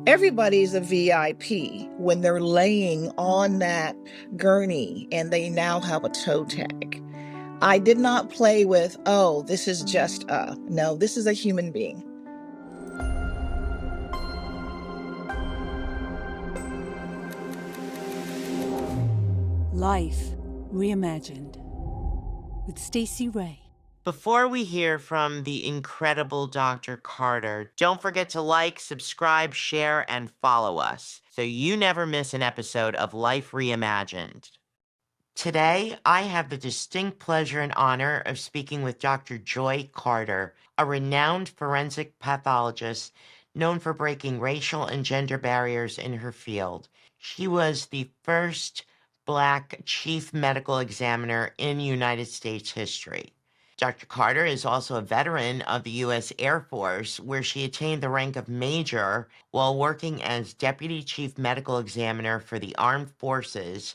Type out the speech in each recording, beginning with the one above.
Everybody's a VIP when they're laying on that gurney and they now have a toe tag. I did not play with, oh, this is just no, this is a human being. Life Reimagined with Stacey Ray. Before we hear from the incredible Dr. Carter, don't forget to like, subscribe, share, and follow us so you never miss an episode of Life Reimagined. Today, I have the distinct pleasure and honor of speaking with Dr. Joye Carter, a renowned forensic pathologist known for breaking racial and gender barriers in her field. She was the first Black chief medical examiner in United States history. Dr. Carter is also a veteran of the U.S. Air Force, where she attained the rank of major while working as Deputy Chief Medical Examiner for the Armed Forces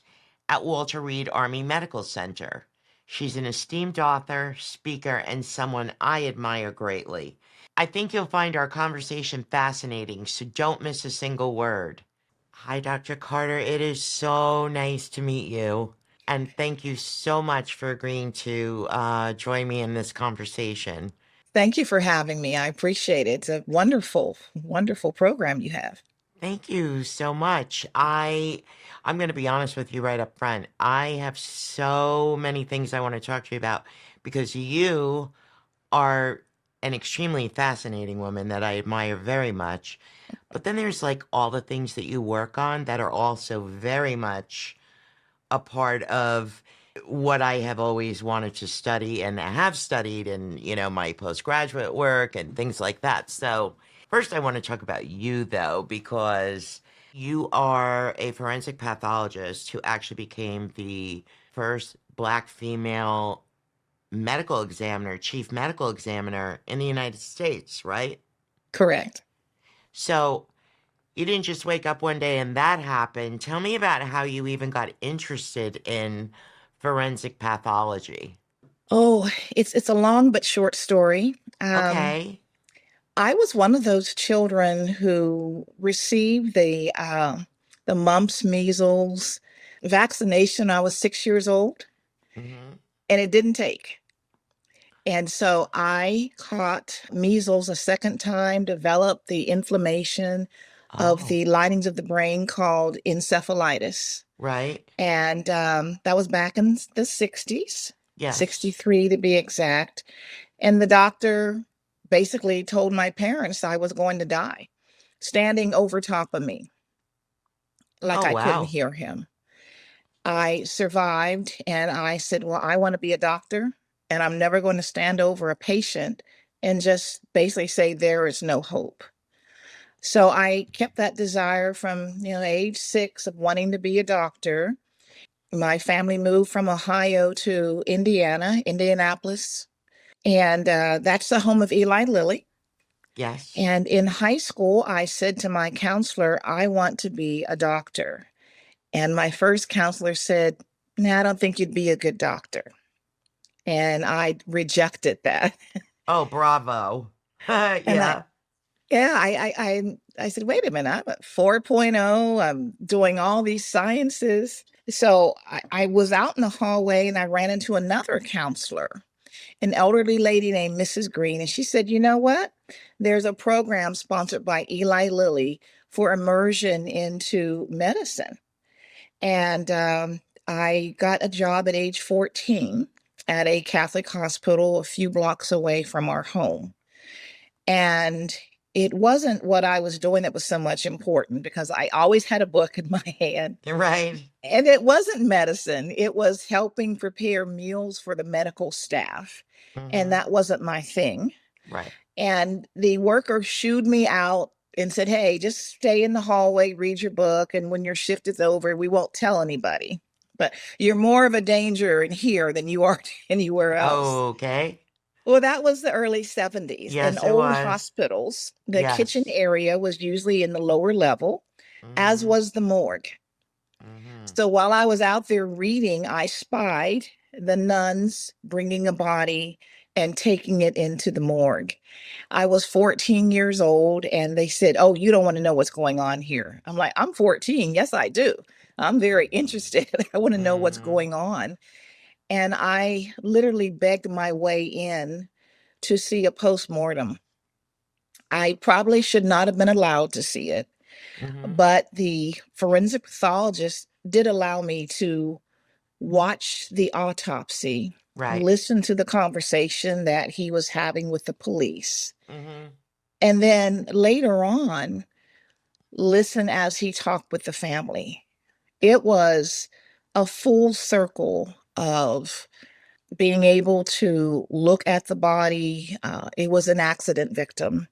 at Walter Reed Army Medical Center. She's an esteemed author, speaker, and someone I admire greatly. I think you'll find our conversation fascinating, so don't miss a single word. Hi, Dr. Carter. It is so nice to meet you. And thank you so much for agreeing to join me in this conversation. Thank you for having me. I appreciate it. It's a wonderful, wonderful program you have. Thank you so much. I'm going to be honest with you right up front. I have so many things I want to talk to you about because you are an extremely fascinating woman that I admire very much. But then there's like all the things that you work on that are also very much a part of what I have always wanted to study and have studied in, my postgraduate work and things like that. So first I want to talk about you though, because you are a forensic pathologist who actually became the first Black female medical examiner, chief medical examiner in the United States, right? Correct. So you didn't just wake up one day and that happened. Tell me about how you even got interested in forensic pathology. Oh, it's a long but short story. Okay. I was one of those children who received the mumps, measles vaccination. I was 6 years old, Hmm. and it didn't take. And so I caught measles a second time, developed the inflammation of Oh, the linings of the brain called encephalitis. right. And that was back in the 60s, Yes. 63 to be exact. And the doctor basically told my parents I was going to die, standing over top of me, like Oh, I couldn't wow. hear him. I survived, and I said, well, I want to be a doctor, and I'm never going to stand over a patient and just basically say there is no hope. So I kept that desire from, age 6 of wanting to be a doctor. My family moved from Ohio to Indiana, Indianapolis, and that's the home of Eli Lilly. Yes. And in high school, I said to my counselor, I want to be a doctor. And my first counselor said, no, I don't think you'd be a good doctor. And I rejected that. Oh, bravo. And I, Yeah. yeah, I said, wait a minute, I'm at 4.0. I'm doing all these sciences. So I was out in the hallway and I ran into another counselor, an elderly lady named Mrs. Green. And she said, you know what? There's a program sponsored by Eli Lilly for immersion into medicine. And I got a job at age 14 at a Catholic hospital a few blocks away from our home. And it wasn't what I was doing that was so much important because I always had a book in my hand. You're right. And it wasn't medicine, it was helping prepare meals for the medical staff. And Hmm. that wasn't my thing. Right. And the worker shooed me out and said, hey, just stay in the hallway, read your book. And when your shift is over, we won't tell anybody. But you're more of a danger in here than you are anywhere else. Okay. Well, that was the early 70s. In Yes, it old was. hospitals, the kitchen Yes. area was usually in the lower level, as Hmm. was the morgue. Hmm. So while I was out there reading, I spied the nuns bringing a body and taking it into the morgue. I was 14 years old and they said, "Oh, you don't want to know what's going on here." I'm like, "I'm 14. Yes, I do. I'm very interested. I want to know what's Mm-hmm. going on." And I literally begged my way in to see a post-mortem. I probably should not have been allowed to see it, Mm-hmm. but the forensic pathologist did allow me to watch the autopsy, Right. listen to the conversation that he was having with the police, Mm-hmm. and then later on, listen as he talked with the family. It was a full circle of being able to look at the body. It was an accident victim.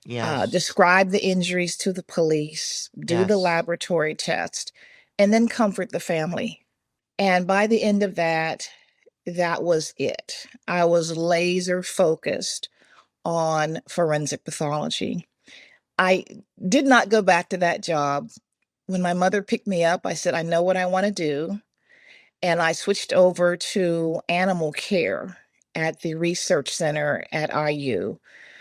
Yes. Describe the injuries to the police, do the Yes. laboratory test, and then comfort the family. And by the end of that, that was it. I was laser focused on forensic pathology. I did not go back to that job. When my mother picked me up, I said, "I know what I want to do." And I switched over to animal care at the research center at IU.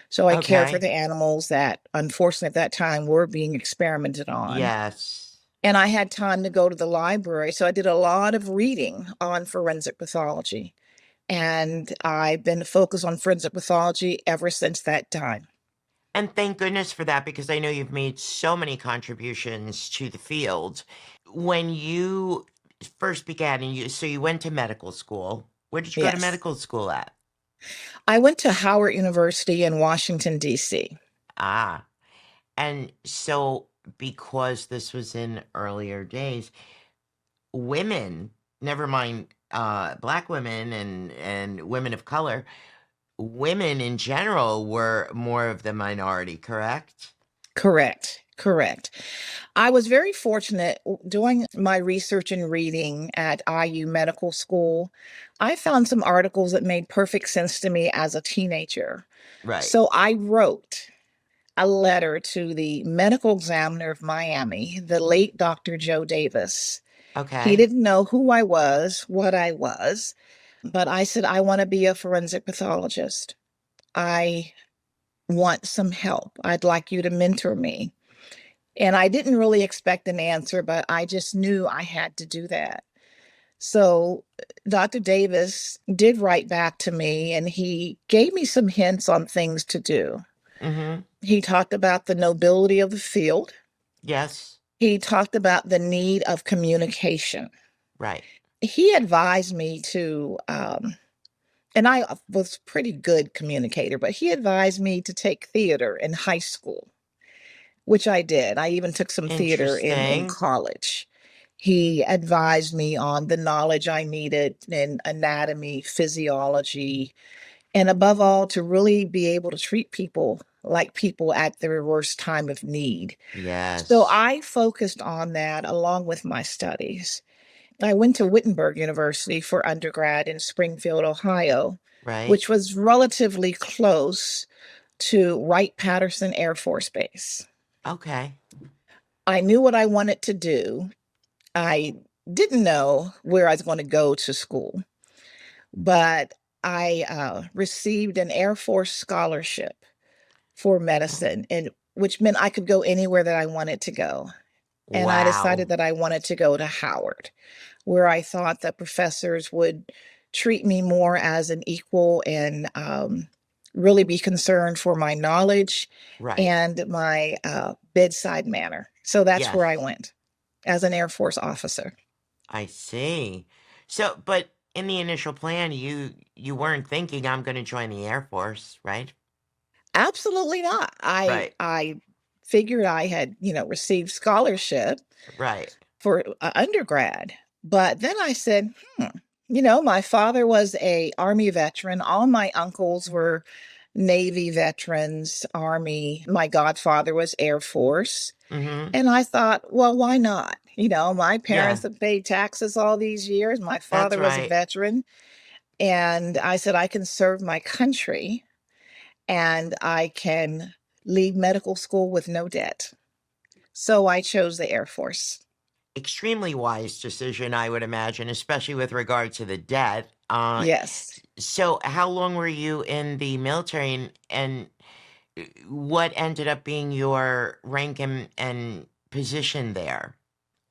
So I care for Okay. the animals that, unfortunately, at that time were being experimented on. Yes. And I had time to go to the library. So I did a lot of reading on forensic pathology. And I've been focused on forensic pathology ever since that time. And thank goodness for that because I know you've made so many contributions to the field. When you first began, and so you went to medical school. Where did you go to Yes. medical school at? I went to Howard University in Washington, D.C. Ah, and so because this was in earlier days, women, never mind black women and women of color, women in general were more of the minority, correct? Correct. Correct. I was very fortunate doing my research and reading at IU Medical School. I found some articles that made perfect sense to me as a teenager. Right. So I wrote a letter to the medical examiner of Miami, the late Dr. Joe Davis. He Okay. didn't know who I was, what I was, but I said, "I want to be a forensic pathologist. I want some help. I'd like you to mentor me." And I didn't really expect an answer, but I just knew I had to do that. So Dr. Davis did write back to me and he gave me some hints on things to do. Mm-hmm. He talked about the nobility of the field. Yes. He talked about the need of communication. Right. He advised me to, and I was pretty good communicator, but he advised me to take theater in high school, which I did. I even took some theater in Interesting. college. He advised me on the knowledge I needed in anatomy, physiology, and above all, to really be able to treat people like people at their worst time of need. So Yes. I focused on that along with my studies. I went to Wittenberg University for undergrad in Springfield, Ohio, Right. which was relatively close to Wright-Patterson Air Force Base. Okay. I knew what I wanted to do. I didn't know where I was going to go to school, but I received an Air Force scholarship for medicine, and which meant I could go anywhere that I wanted to go. And I decided Wow. that I wanted to go to Howard, where I thought that professors would treat me more as an equal and really be concerned for my knowledge Right. and my bedside manner. So that's where I Yes. went as an Air Force officer. I see. So, but in the initial plan, you weren't thinking I'm going to join the Air Force, right? Absolutely not. I Right. I figured I had, received scholarship Right. for undergrad. But then I said, my father was a Army veteran. All my uncles were Navy veterans, Army. My godfather was Air Force. Mm-hmm. And I thought, well, why not? My Yeah. parents have paid taxes all these years. My That's father was a right. veteran. And I said, I can serve my country and I can leave medical school with no debt. So I chose the Air Force. Extremely wise decision, I would imagine, especially with regard to the debt. Yes. So how long were you in the military, and what ended up being your rank and position there?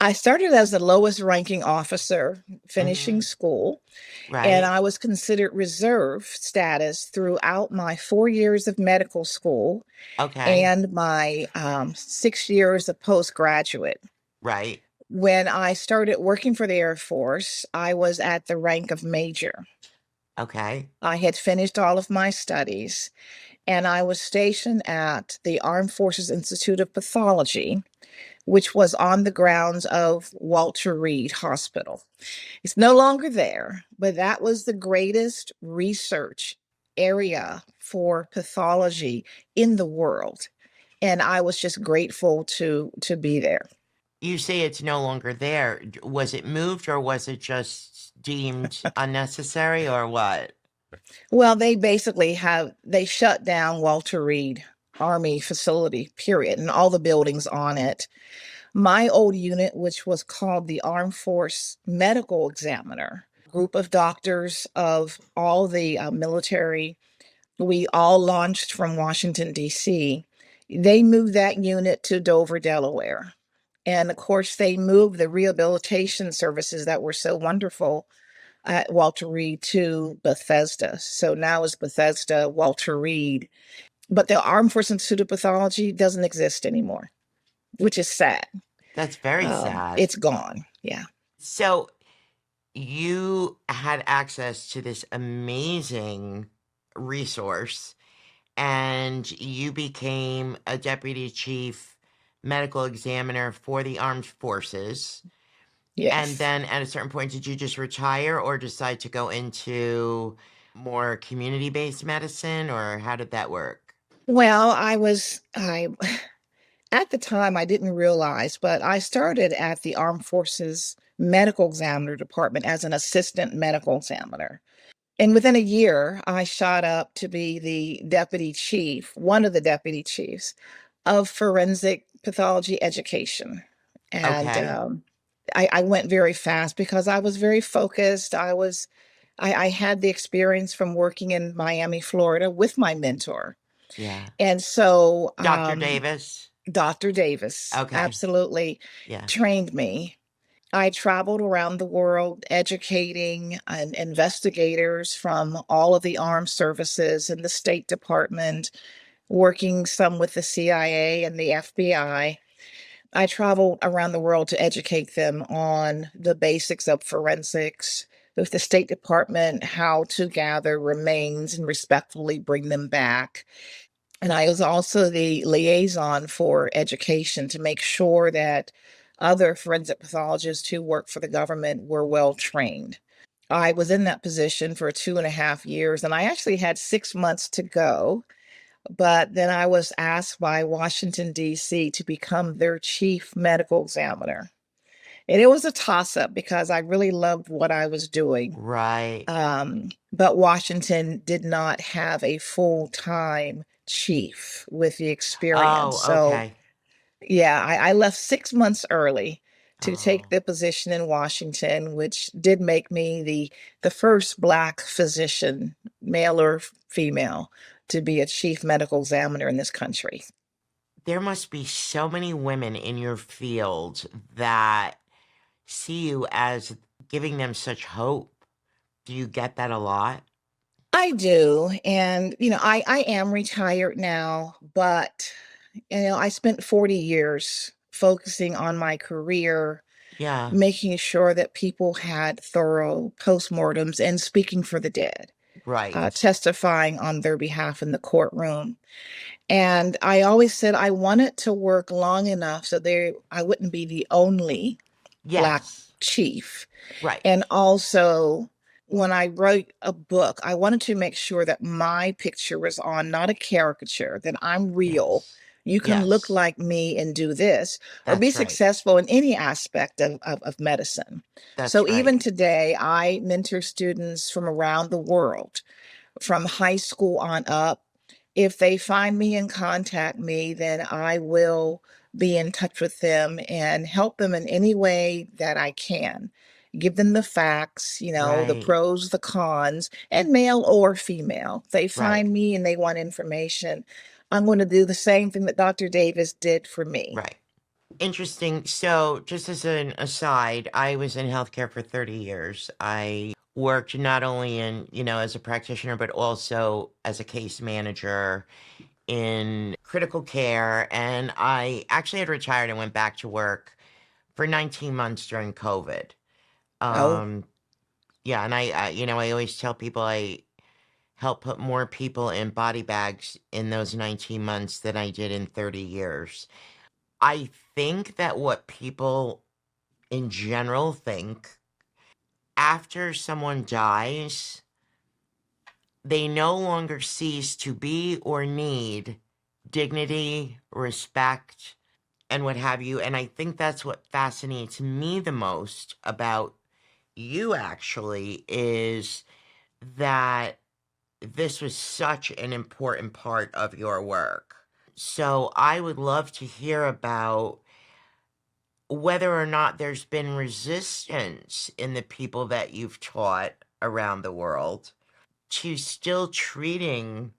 I started as the lowest ranking officer finishing Hmm. school, and Right. I was considered reserve status throughout my 4 years of medical school Okay. and my 6 years of postgraduate. Right. When I started working for the Air Force, I was at the rank of major. Okay. I had finished all of my studies, and I was stationed at the Armed Forces Institute of Pathology, which was on the grounds of Walter Reed Hospital. It's no longer there, but that was the greatest research area for pathology in the world. And I was just grateful to be there. You say it's no longer there. Was it moved, or was it just deemed unnecessary, or what? Well, they shut down Walter Reed Army facility, period, and all the buildings on it. My old unit, which was called the Armed Force Medical Examiner, group of doctors of all the military, we all launched from Washington, D.C. They moved that unit to Dover, Delaware. And of course, they moved the rehabilitation services that were so wonderful at Walter Reed to Bethesda. So now it's Bethesda, Walter Reed. But the Armed Forces Institute of Pathology doesn't exist anymore, which is sad. That's very sad. It's gone. Yeah. So you had access to this amazing resource, and you became a deputy chief medical examiner for the armed forces. And Yes. then at a certain point, did you just retire or decide to go into more community-based medicine, or how did that work? Well, I at the time I didn't realize, but I started at the Armed Forces Medical Examiner Department as an assistant medical examiner. And within a year, I shot up to be the deputy chief, one of the deputy chiefs of forensic pathology education. And Okay. I went very fast because I was very focused. I had the experience from working in Miami, Florida with my mentor. Yeah. And so Dr. Davis? Dr. Davis Okay. absolutely Yeah. trained me. I traveled around the world educating investigators from all of the armed services and the State Department, working some with the CIA and the FBI. I traveled around the world to educate them on the basics of forensics, with the State Department, how to gather remains and respectfully bring them back. And I was also the liaison for education to make sure that other forensic pathologists who work for the government were well trained. I was in that position for 2.5 years, and I actually had 6 months to go. But then I was asked by Washington, D.C. to become their chief medical examiner. And it was a toss up because I really loved what I was doing. Right. But Washington did not have a full time chief with the experience. Oh, So, okay. yeah, I left 6 months early to take Oh, the position in Washington, which did make me the first Black physician, male or female, to be a chief medical examiner in this country. there must be so many women in your field that see you as giving them such hope. Do you get that a lot? I do. And, I am retired now, but, I spent 40 years focusing on my career, Yeah. making sure that people had thorough postmortems and speaking for the dead, Right. testifying on their behalf in the courtroom. And I always said I wanted to work long enough so I wouldn't be the only Black Yes. chief. Right. And also, when I wrote a book, I wanted to make sure that my picture was on, not a caricature, that I'm real. Yes. You can look Yes. like me and do this, or be That's right. successful in any aspect of medicine. So That's even right. today, I mentor students from around the world, from high school on up. If they find me and contact me, then I will be in touch with them and help them in any way that I can. give them the facts, the Right. pros, the cons, and male or female. They Right. find me and they want information. I'm going to do the same thing that Dr. Davis did for me. Right. Interesting. So, just as an aside, I was in healthcare for 30 years. I worked not only in, as a practitioner, but also as a case manager in critical care. And I actually had retired and went back to work for 19 months during COVID. Oh, Um, yeah. And I always tell people I helped put more people in body bags in those 19 months than I did in 30 years. I think that what people in general think after someone dies, they no longer cease to be or need dignity, respect, and what have you. And I think that's what fascinates me the most about you, actually, is that this was such an important part of your work. So I would love to hear about whether or not there's been resistance in the people that you've taught around the world to still treating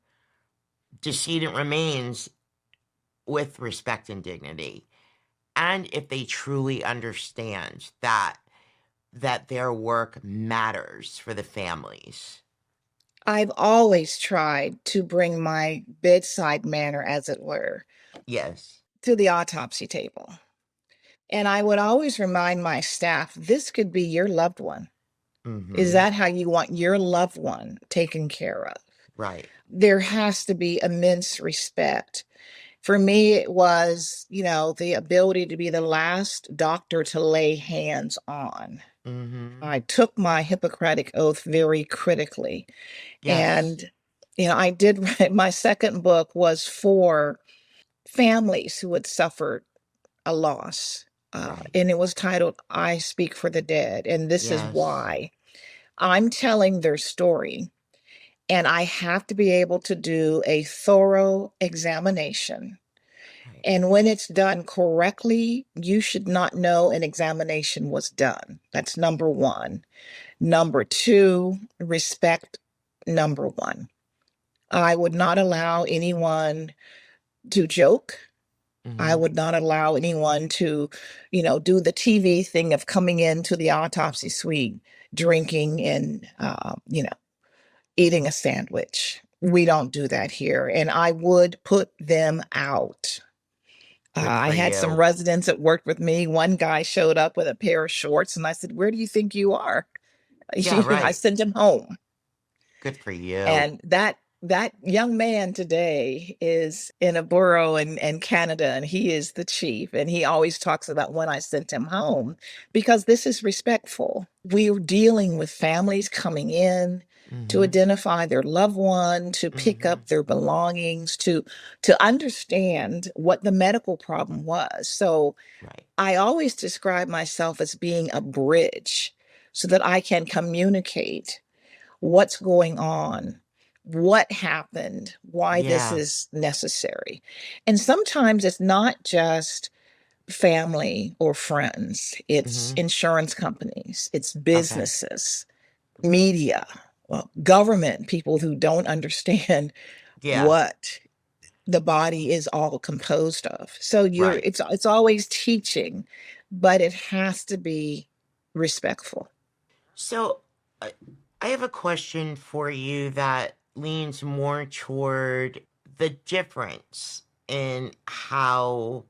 decedent remains with respect and dignity, and if they truly understand that their work matters for the families. I've always tried to bring my bedside manner, as it were, Yes. to the autopsy table. And I would always remind my staff, this could be your loved one. Is Mm-hmm. that how you want your loved one taken care of? Right. There has to be immense respect. For me, it was, the ability to be the last doctor to lay hands on. Mm-hmm. I took my Hippocratic oath very critically. Yes. And, I did write, my second book was for families who had suffered a loss. Right. And it was titled I Speak for the Dead. And this is Yes. why I'm telling their story. And I have to be able to do a thorough examination. Right. And when it's done correctly, you should not know an examination was done. That's number one. Number two, respect. Number one. I would not allow anyone to joke. I Mm-hmm. would not allow anyone to, do the TV thing of coming into the autopsy suite, drinking and, eating a sandwich. We don't do that here. And I would put them out. Good I for had some you. residents that worked with me. One guy showed up with a pair of shorts, and I said, "Where do you think you are?" Yeah, I right. sent him home. Good for you. And that young man today is in a borough in Canada, and he is the chief. And he always talks about when I sent him home, because this is respectful. We're dealing with families coming in to Mm-hmm. identify their loved one, to pick Mm-hmm. up their belongings, to understand what the medical problem was. So Right. I always describe myself as being a bridge so that I can communicate what's going on, what happened, why this Yeah. is necessary. And sometimes it's not just family or friends, it's Mm-hmm. insurance companies, it's Okay. businesses, media, well, government, people who don't understand Yeah. what the body is all composed of. So Right. it's always teaching, but it has to be respectful. So, I I have a question for you that leans more toward the difference in how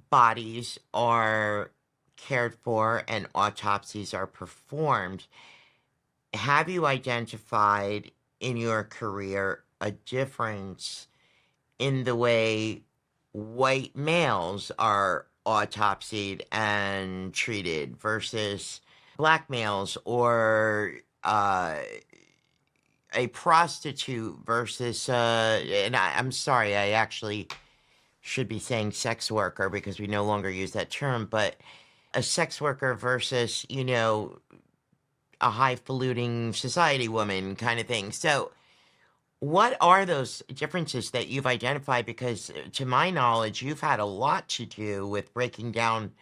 bodies are cared for and autopsies are performed. Have you identified in your career a difference in the way white males are autopsied and treated versus black males, or a prostitute versus and I'm sorry, I actually should be saying sex worker because we no longer use that term, but a sex worker versus, a highfalutin society woman kind of thing. So what are those differences that you've identified? Because to my knowledge, you've had a lot to do with breaking down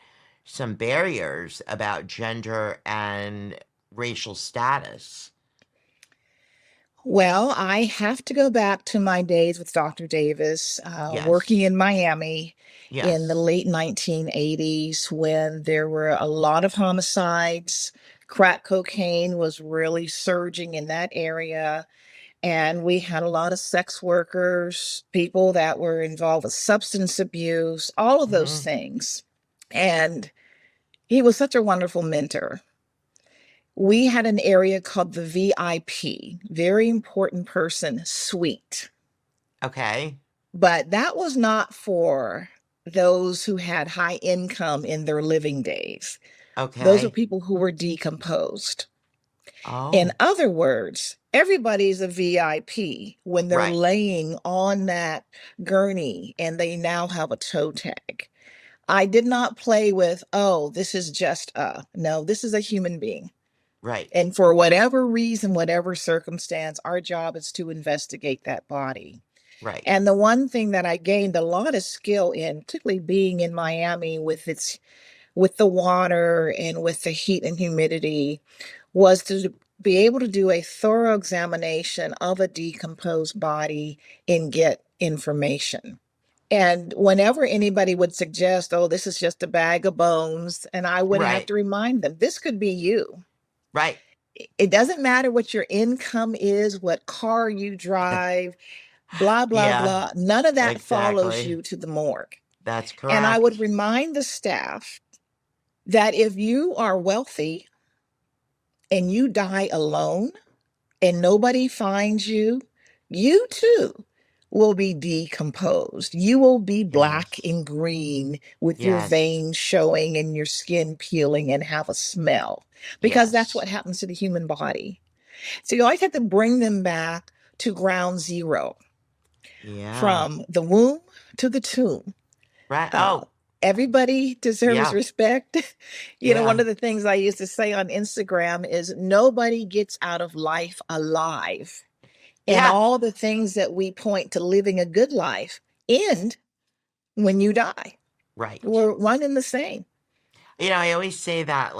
some barriers about gender and racial status. Well, I have to go back to my days with Dr. Davis, working Yes. in Miami in the Yes. late 1980s when there were a lot of homicides. Crack cocaine was really surging in that area. And we had a lot of sex workers, people that were involved with substance abuse, all of those Hmm. things. And he was such a wonderful mentor. We had an area called the VIP, very important person suite. Okay. But that was not for those who had high income in their living days. Those are Okay. people who were decomposed. In Oh, other words, everybody's a VIP when they're right. laying on that gurney and they now have a toe tag. I did not play with, oh, this is just no, this is a human being. Right. And for whatever reason, whatever circumstance, our job is to investigate that body. Right. And the one thing that I gained a lot of skill in, particularly being in Miami with the water and with the heat and humidity, was to be able to do a thorough examination of a decomposed body and get information. And whenever anybody would suggest, oh, this is just a bag of bones, and I would have Right. to remind them, this could be you. Right. It doesn't matter what your income is, what car you drive, blah, blah, Yeah, blah. None of that follows exactly. you to the morgue. That's And I would correct. remind the staff that if you are wealthy and you die alone and nobody finds you, you too will be decomposed. You will be black Yes. and green with your Yes. veins showing and your skin peeling and have a smell because that's what Yes. happens to the human body. So you always have to bring them back to ground zero, Yeah. from the womb to the tomb. Right. Uh, Oh, Everybody deserves yeah. respect. One Yeah. of the things I used to say on Instagram is nobody gets out of life alive. And Yeah. all the things that we point to living a good life end when you die. Right. We're one and the same. I always say that,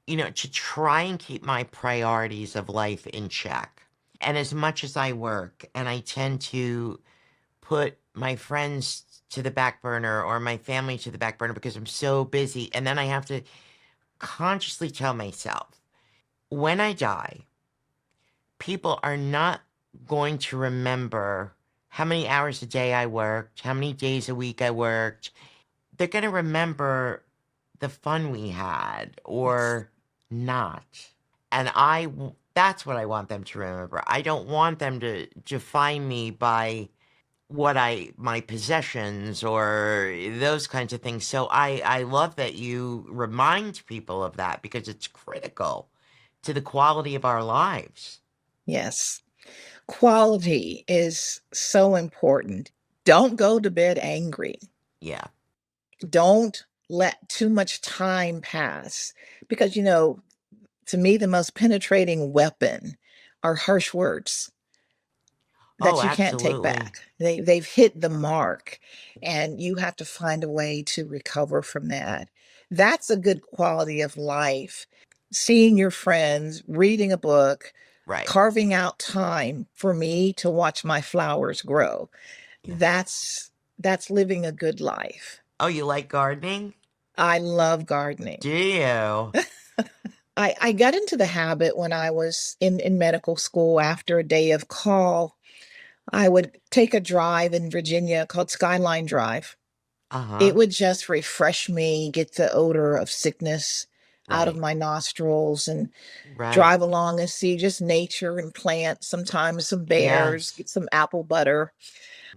to try and keep my priorities of life in check. And as much as I work, and I tend to put my friends to the back burner or my family to the back burner because I'm so busy, and then I have to consciously tell myself, when I die, people are not going to remember how many hours a day I worked, how many days a week I worked. They're going to remember the fun we had Yes. or not. And that's what I want them to remember. I don't want them to define me by my possessions or those kinds of things. So I love that you remind people of that because it's critical to the quality of our lives. Yes. Quality is so important. Don't go to bed angry. Yeah. Don't let too much time pass because, to me, the most penetrating weapon are harsh words Oh, that you can't take absolutely. back. They've hit the mark, and you have to find a way to recover from that. That's a good quality of life. Seeing your friends, reading a book, Right. carving out time for me to watch my flowers grow. Yes. That's living a good life. Oh, you like gardening? I love Do gardening. you? I got into the habit when I was in medical school after a day of call. I would take a drive in Virginia called Skyline Drive. It Uh-huh. would just refresh me, get the odor of sickness out of Right. my nostrils, and Right. drive along and see just nature and plants, sometimes some bears, Yes. get some apple butter.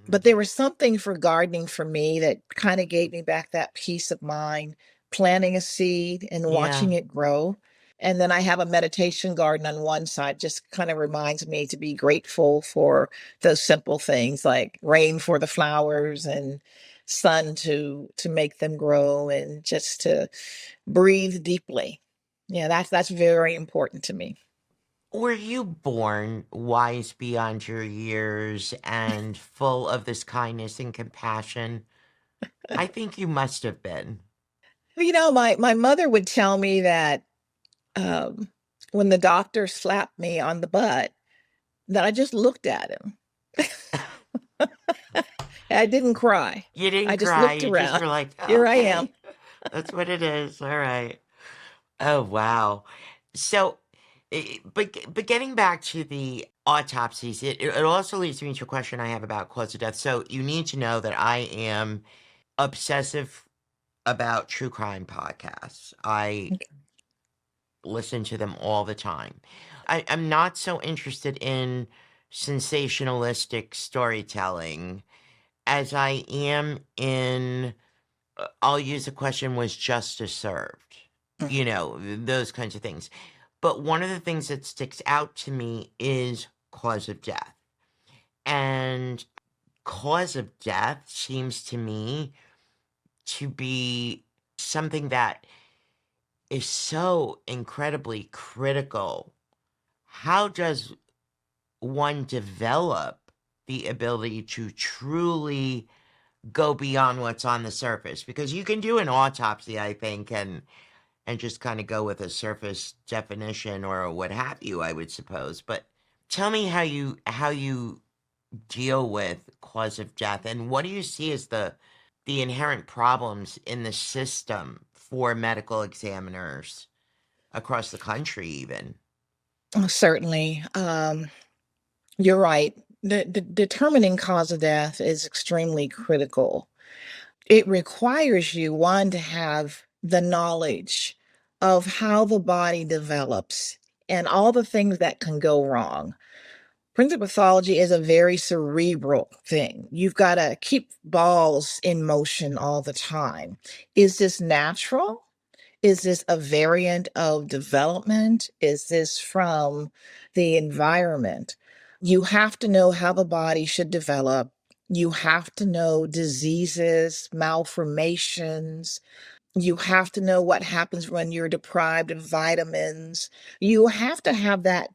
But Mhm. there was something for gardening for me that kind of gave me back that peace of mind, planting a seed and Yeah. watching it grow. And then I have a meditation garden on one side, just kind of reminds me to be grateful for those simple things like rain for the flowers and sun to make them grow and just to breathe deeply. Yeah, that's very important to me. Were you born wise beyond your years and full of this kindness and compassion? I think you must have been. My mother would tell me that um, when the doctor slapped me on the butt, that I just looked at him. I didn't cry. You I didn't just cry. looked You just around. were like, Here I am. okay, that's what it is. All right. Oh, wow. So, but getting back to the autopsies, it also leads me to a question I have about cause of death. So you need to know that I am obsessive about true crime podcasts. I listen to them all the time. I'm not so interested in sensationalistic storytelling as I am in, I'll use the question, was justice served? You Mhm. know, those kinds of things. But one of the things that sticks out to me is cause of death. And cause of death seems to me to be something that is so incredibly critical. How does one develop the ability to truly go beyond what's on the surface? Because you can do an autopsy, I think, and just kind of go with a surface definition or what have you, I would suppose. But tell me how you deal with cause of death, and what do you see as the inherent problems in the system for medical examiners across the country even? Oh, certainly. You're right. The determining cause of death is extremely critical. It requires you, one, to have the knowledge of how the body develops and all the things that can go wrong. Forensic pathology is a very cerebral thing. You've got to keep balls in motion all the time. Is this natural? Is this a variant of development? Is this from the environment? You have to know how the body should develop. You have to know diseases, malformations. You have to know what happens when you're deprived of vitamins. You have to have that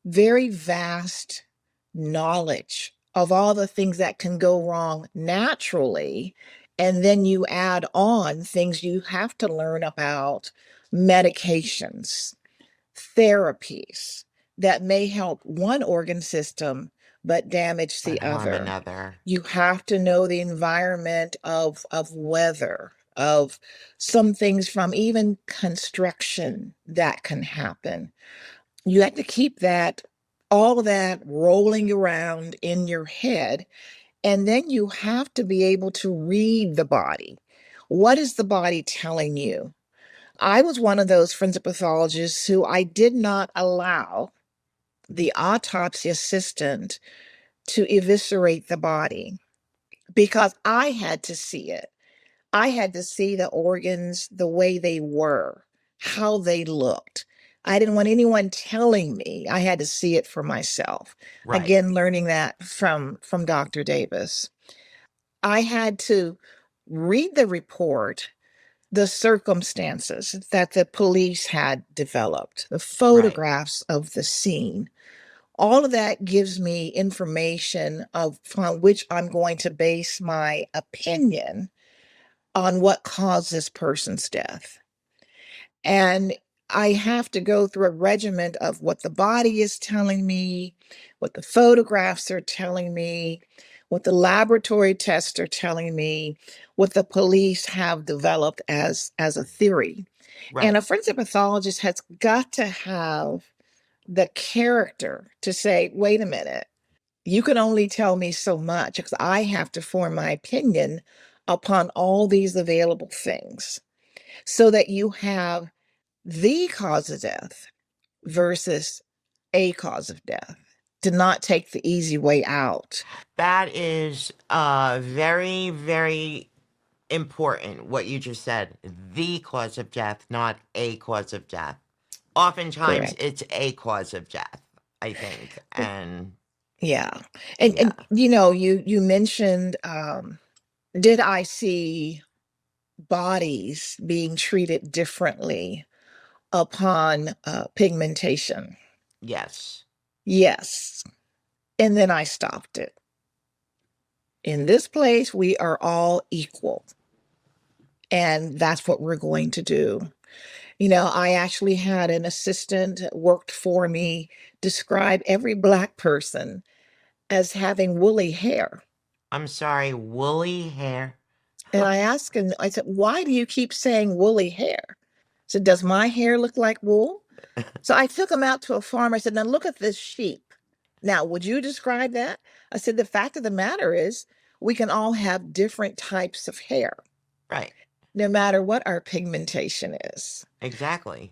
very vast knowledge of all the things that can go wrong naturally. And then you add on things you have to learn about medications, therapies that may help one organ system but damage But the harm other. another. You have to know the environment of weather, of some things from even construction that can happen. You have to keep that, all of that rolling around in your head. And then you have to be able to read the body. What is the body telling you? I was one of those forensic pathologists who I did not allow the autopsy assistant to eviscerate the body because I had to see it. I had to see the organs the way they were, how they looked. I didn't want anyone telling me. I had to see it for myself. Right. Again, learning that from Dr. Davis. I had to read the report, the circumstances that the police had developed, the Right. photographs of the scene. All of that gives me information of on which I'm going to base my opinion on what caused this person's death. And I have to go through a regimen of what the body is telling me, what the photographs are telling me, what the laboratory tests are telling me, what the police have developed as a theory. And Right. a forensic pathologist has got to have the character to say, wait a minute, you can only tell me so much because I have to form my opinion upon all these available things so that you have the cause of death versus a cause of death. To not take the easy way out. That is very, very important what you just said. The cause of death, not a cause of death. Oftentimes Correct. it's a cause of death, I think. And Yeah. And yeah. you mentioned did I see bodies being treated differently upon pigmentation? Yes. Yes. And then I stopped it. In this place, we are all equal. And that's what we're going to do. I actually had an assistant that worked for me describe every Black person as having woolly hair. I'm sorry, woolly hair. And I asked him, I said, why do you keep saying woolly hair? I said, does my hair look like wool? So I took him out to a farm. I said, now look at this sheep. Now, would you describe that? I said, the fact of the matter is, we can all have different types of hair, Right. no matter what our pigmentation is. Exactly.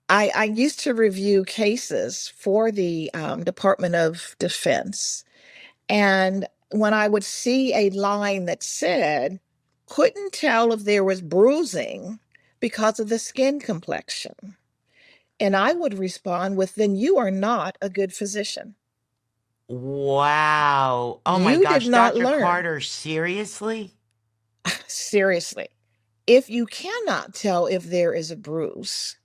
I used to review cases for the Department of Defense. And when I would see a line that said, couldn't tell if there was bruising because of the skin complexion. And I would respond with, then you are not a good physician. Wow. Oh my You did gosh, not Dr. learn. Carter, seriously? Seriously. If you cannot tell if there is a bruise,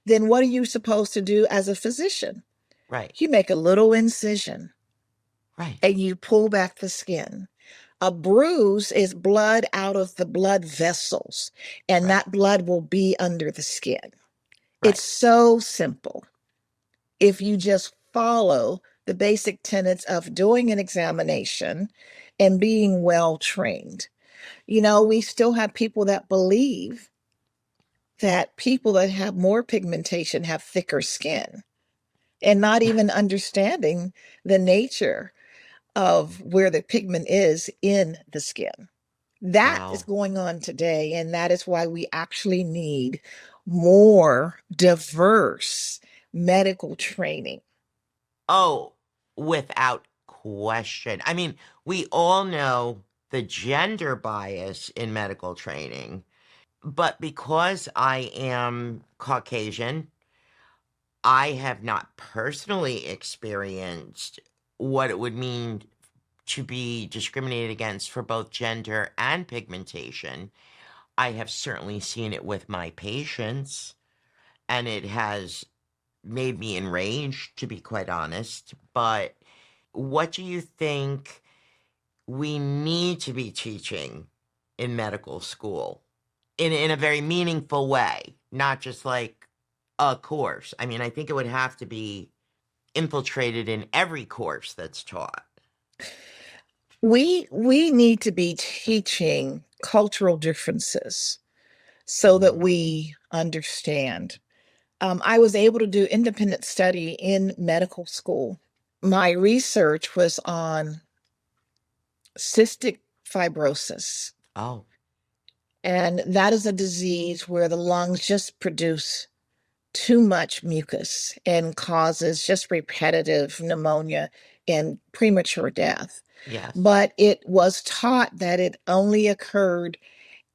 then what are you supposed to do as a physician? Right. You make a little incision Right. and you pull back the skin. A bruise is blood out of the blood vessels, and Right. that blood will be under the skin. Right. It's so simple. If you just follow the basic tenets of doing an examination and being well trained. We still have people that believe that people that have more pigmentation have thicker skin, and not even understanding the nature of where the pigment is in the skin. That is Wow. going on today, and that is why we actually need more diverse medical training. Oh, without question. I mean, we all know the gender bias in medical training, but because I am Caucasian, I have not personally experienced what it would mean to be discriminated against for both gender and pigmentation. I have certainly seen it with my patients, and it has made me enraged, to be quite honest. But what do you think we need to be teaching in medical school in a very meaningful way, not just like a course? I mean, I think it would have to be infiltrated in every course that's taught. We need to be teaching cultural differences so that Mhm. we understand. I was able to do independent study in medical school. My research was on cystic fibrosis, Oh, and that is a disease where the lungs just produce too much mucus and causes just repetitive pneumonia and premature death. yes, But it was taught that it only occurred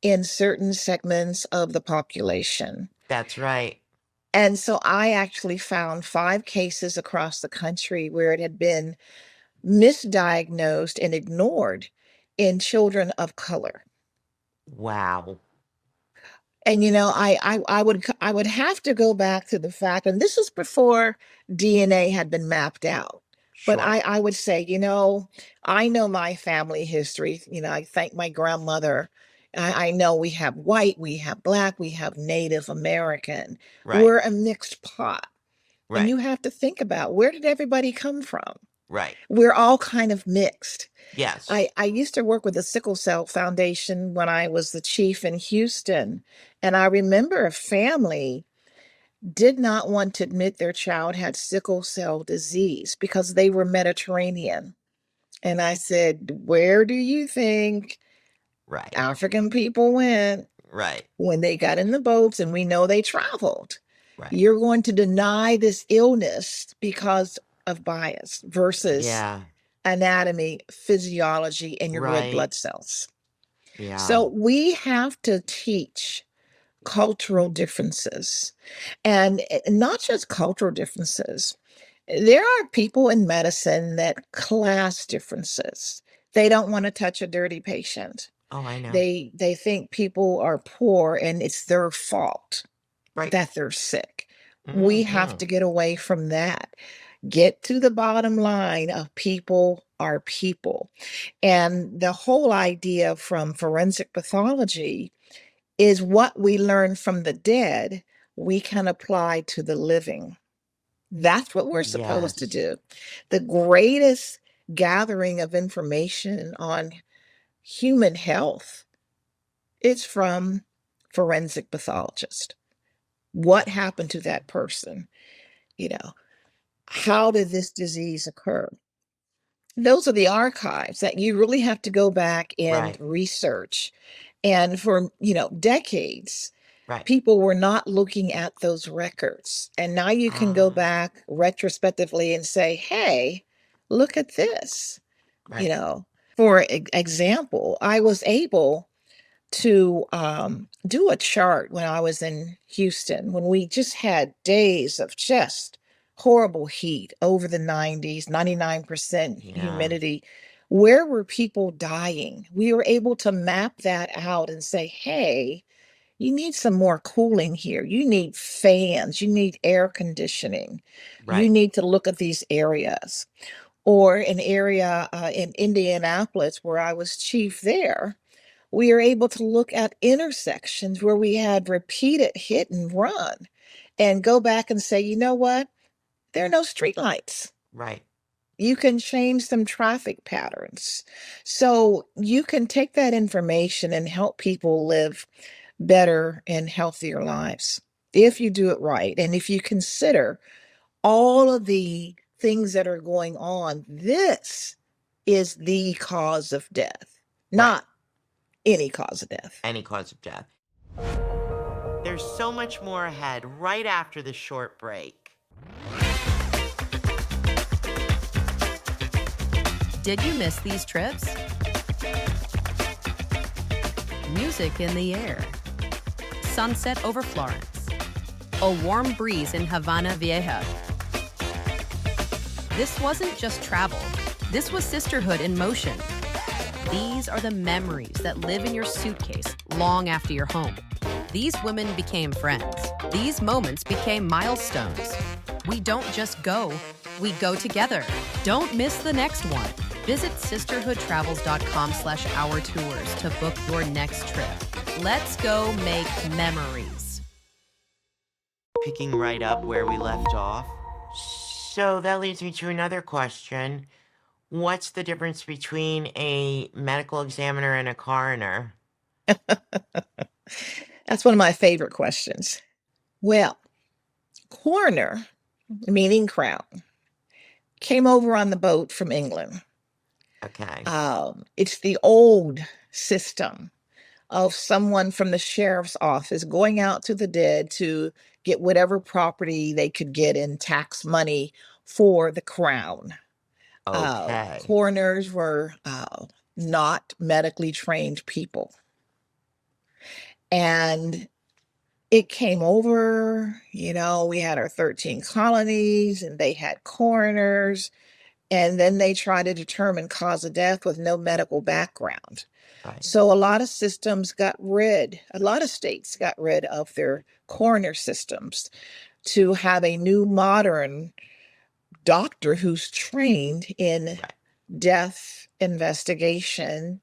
in certain segments of the population. that's right. And so I actually found 5 cases across the country where it had been misdiagnosed and ignored in children of color. Wow. And I would have to go back to the fact, and this is before DNA had been mapped out. But Sure. I would say, I know my family history. I thank my grandmother. I know we have white, we have Black, we have Native American. Right. We're a mixed pot. And Right. you have to think about, where did everybody come from? Right. We're all kind of mixed. Yes. I used to work with the Sickle Cell Foundation when I was the chief in Houston. And I remember a family did not want to admit their child had sickle cell disease because they were Mediterranean. And I said, where do you think Right. African people went Right. when they got in the boats? And we know they traveled. Right. You're going to deny this illness because of bias versus Yeah. anatomy, physiology, and your red Right. blood cells. Yeah. So we have to teach cultural differences, and not just cultural differences. There are people in medicine that class differences. They don't want to touch a dirty patient. Oh, I know. They think people are poor and it's their fault Right. that they're sick. We have Hmm. to get away from that. Get to the bottom line of people are people. And the whole idea from forensic pathology is what we learn from the dead, we can apply to the living. That's what we're supposed to Yes. do. The greatest gathering of information on human health is from forensic pathologists. What happened to that person? You know, how did this disease occur? Those are the archives that you really have to go back and Right. research. And for, decades, Right. people were not looking at those records. And now you can go Ah, back retrospectively and say, hey, look at this. You right. know, for example, I was able to do a chart when I was in Houston, when we just had days of just horrible heat over the 90s, 99% Yeah. humidity. Where were people dying? We were able to map that out and say, hey, you need some more cooling here. You need fans. You need air conditioning. You Right. need to look at these areas. Or an area in Indianapolis where I was chief there, we are able to look at intersections where we had repeated hit and run and go back and say, you know what? There are no streetlights. Right. You can change some traffic patterns. So you can take that information and help people live better and healthier lives if you do it right. And if you consider all of the things that are going on, this is the cause of death, Right. not any cause of death. Any cause of death. There's so much more ahead right after the short break. Did you miss these trips? Music in the air. Sunset over Florence. A warm breeze in Havana Vieja. This wasn't just travel. This was sisterhood in motion. These are the memories that live in your suitcase long after you're home. These women became friends. These moments became milestones. We don't just go, we go together. Don't miss the next one. Visit sisterhoodtravels.com/ourtours to book your next trip. Let's go make memories. Picking right up where we left off. So that leads me to another question. What's the difference between a medical examiner and a coroner? That's one of my favorite questions. Well, coroner, meaning crown, came over on the boat from England. Okay. It's the old system of someone from the sheriff's office going out to the dead to get whatever property they could get in tax money for the crown. Okay. Coroners were not medically trained people. And it came over, we had our 13 colonies and they had coroners. And then they try to determine cause of death with no medical background. Right. So a lot of states got rid of their coroner systems to have a new modern doctor who's trained in Right. death investigation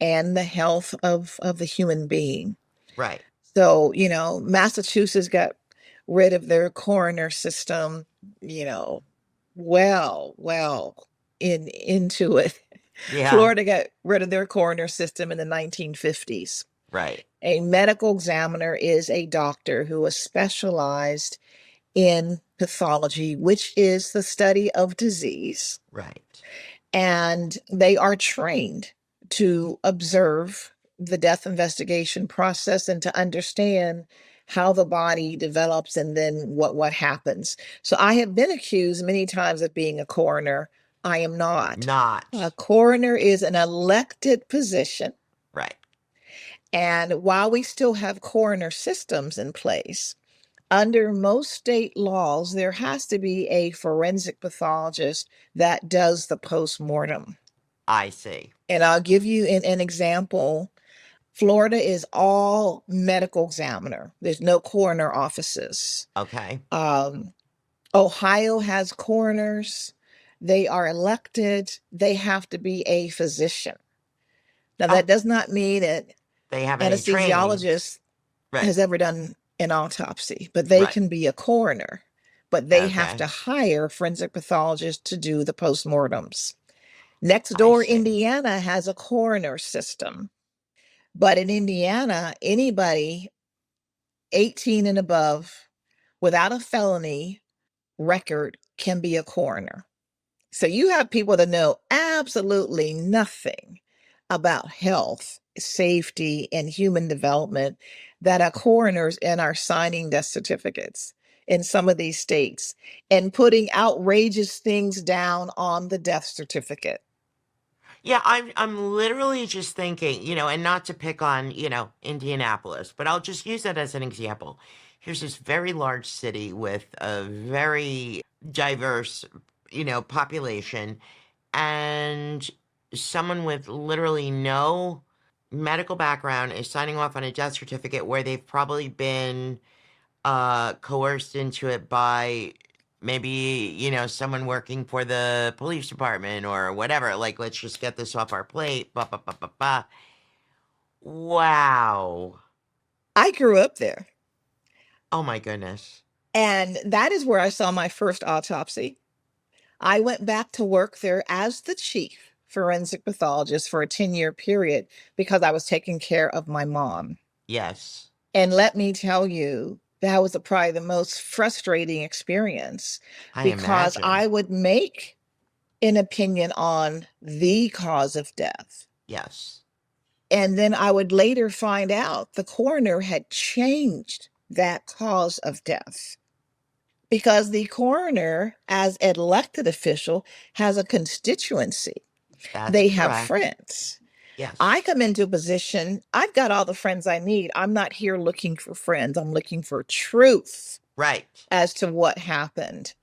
and the health of the human being. Right. So, Massachusetts got rid of their coroner system, you know, well into it. Yeah. Florida got rid of their coroner system in the 1950s. Right. A medical examiner is a doctor who is specialized in pathology, which is the study of disease. Right. And they are trained to observe the death investigation process and to understand how the body develops and then what happens. So I have been accused many times of being a coroner. I am not. Not. A coroner is an elected position. Right. And while we still have coroner systems in place, under most state laws, there has to be a forensic pathologist that does the post-mortem. I see. And I'll give you an example. Florida is all medical examiner. There's no coroner offices. Okay. Ohio has coroners. They are elected. They have to be a physician. Now, that does not mean that They have any training. anesthesiologists Right. has ever done an autopsy, but they Right. can be a coroner, but they have to Okay. hire forensic pathologists to do the postmortems. Next I door, see. Indiana has a coroner system, but in Indiana, anybody 18 and above without a felony record can be a coroner. So you have people that know absolutely nothing about health, safety, and human development that are coroners and are signing death certificates in some of these states and putting outrageous things down on the death certificate. Yeah, I'm literally just thinking, and not to pick on, Indianapolis, but I'll just use that as an example. Here's this very large city with a very diverse, population, and someone with literally no medical background is signing off on a death certificate where they've probably been coerced into it by maybe, someone working for the police department or whatever. Like, let's just get this off our plate. Ba, ba, ba, ba, ba. Wow. I grew up there, Oh my goodness. and that is where I saw my first autopsy. I went back to work there as the chief forensic pathologist for a 10-year period because I was taking care of my mom. Yes, And let me tell you, that was probably the most frustrating experience I because imagine. I would make an opinion on the cause of death. Yes. And then I would later find out the coroner had changed that cause of death because the coroner, as an elected official, has a constituency. That's They have correct. friends. I Yes. come into a position, I've got all the friends I need. I'm not here looking for friends. I'm looking for truth Right. as to what happened.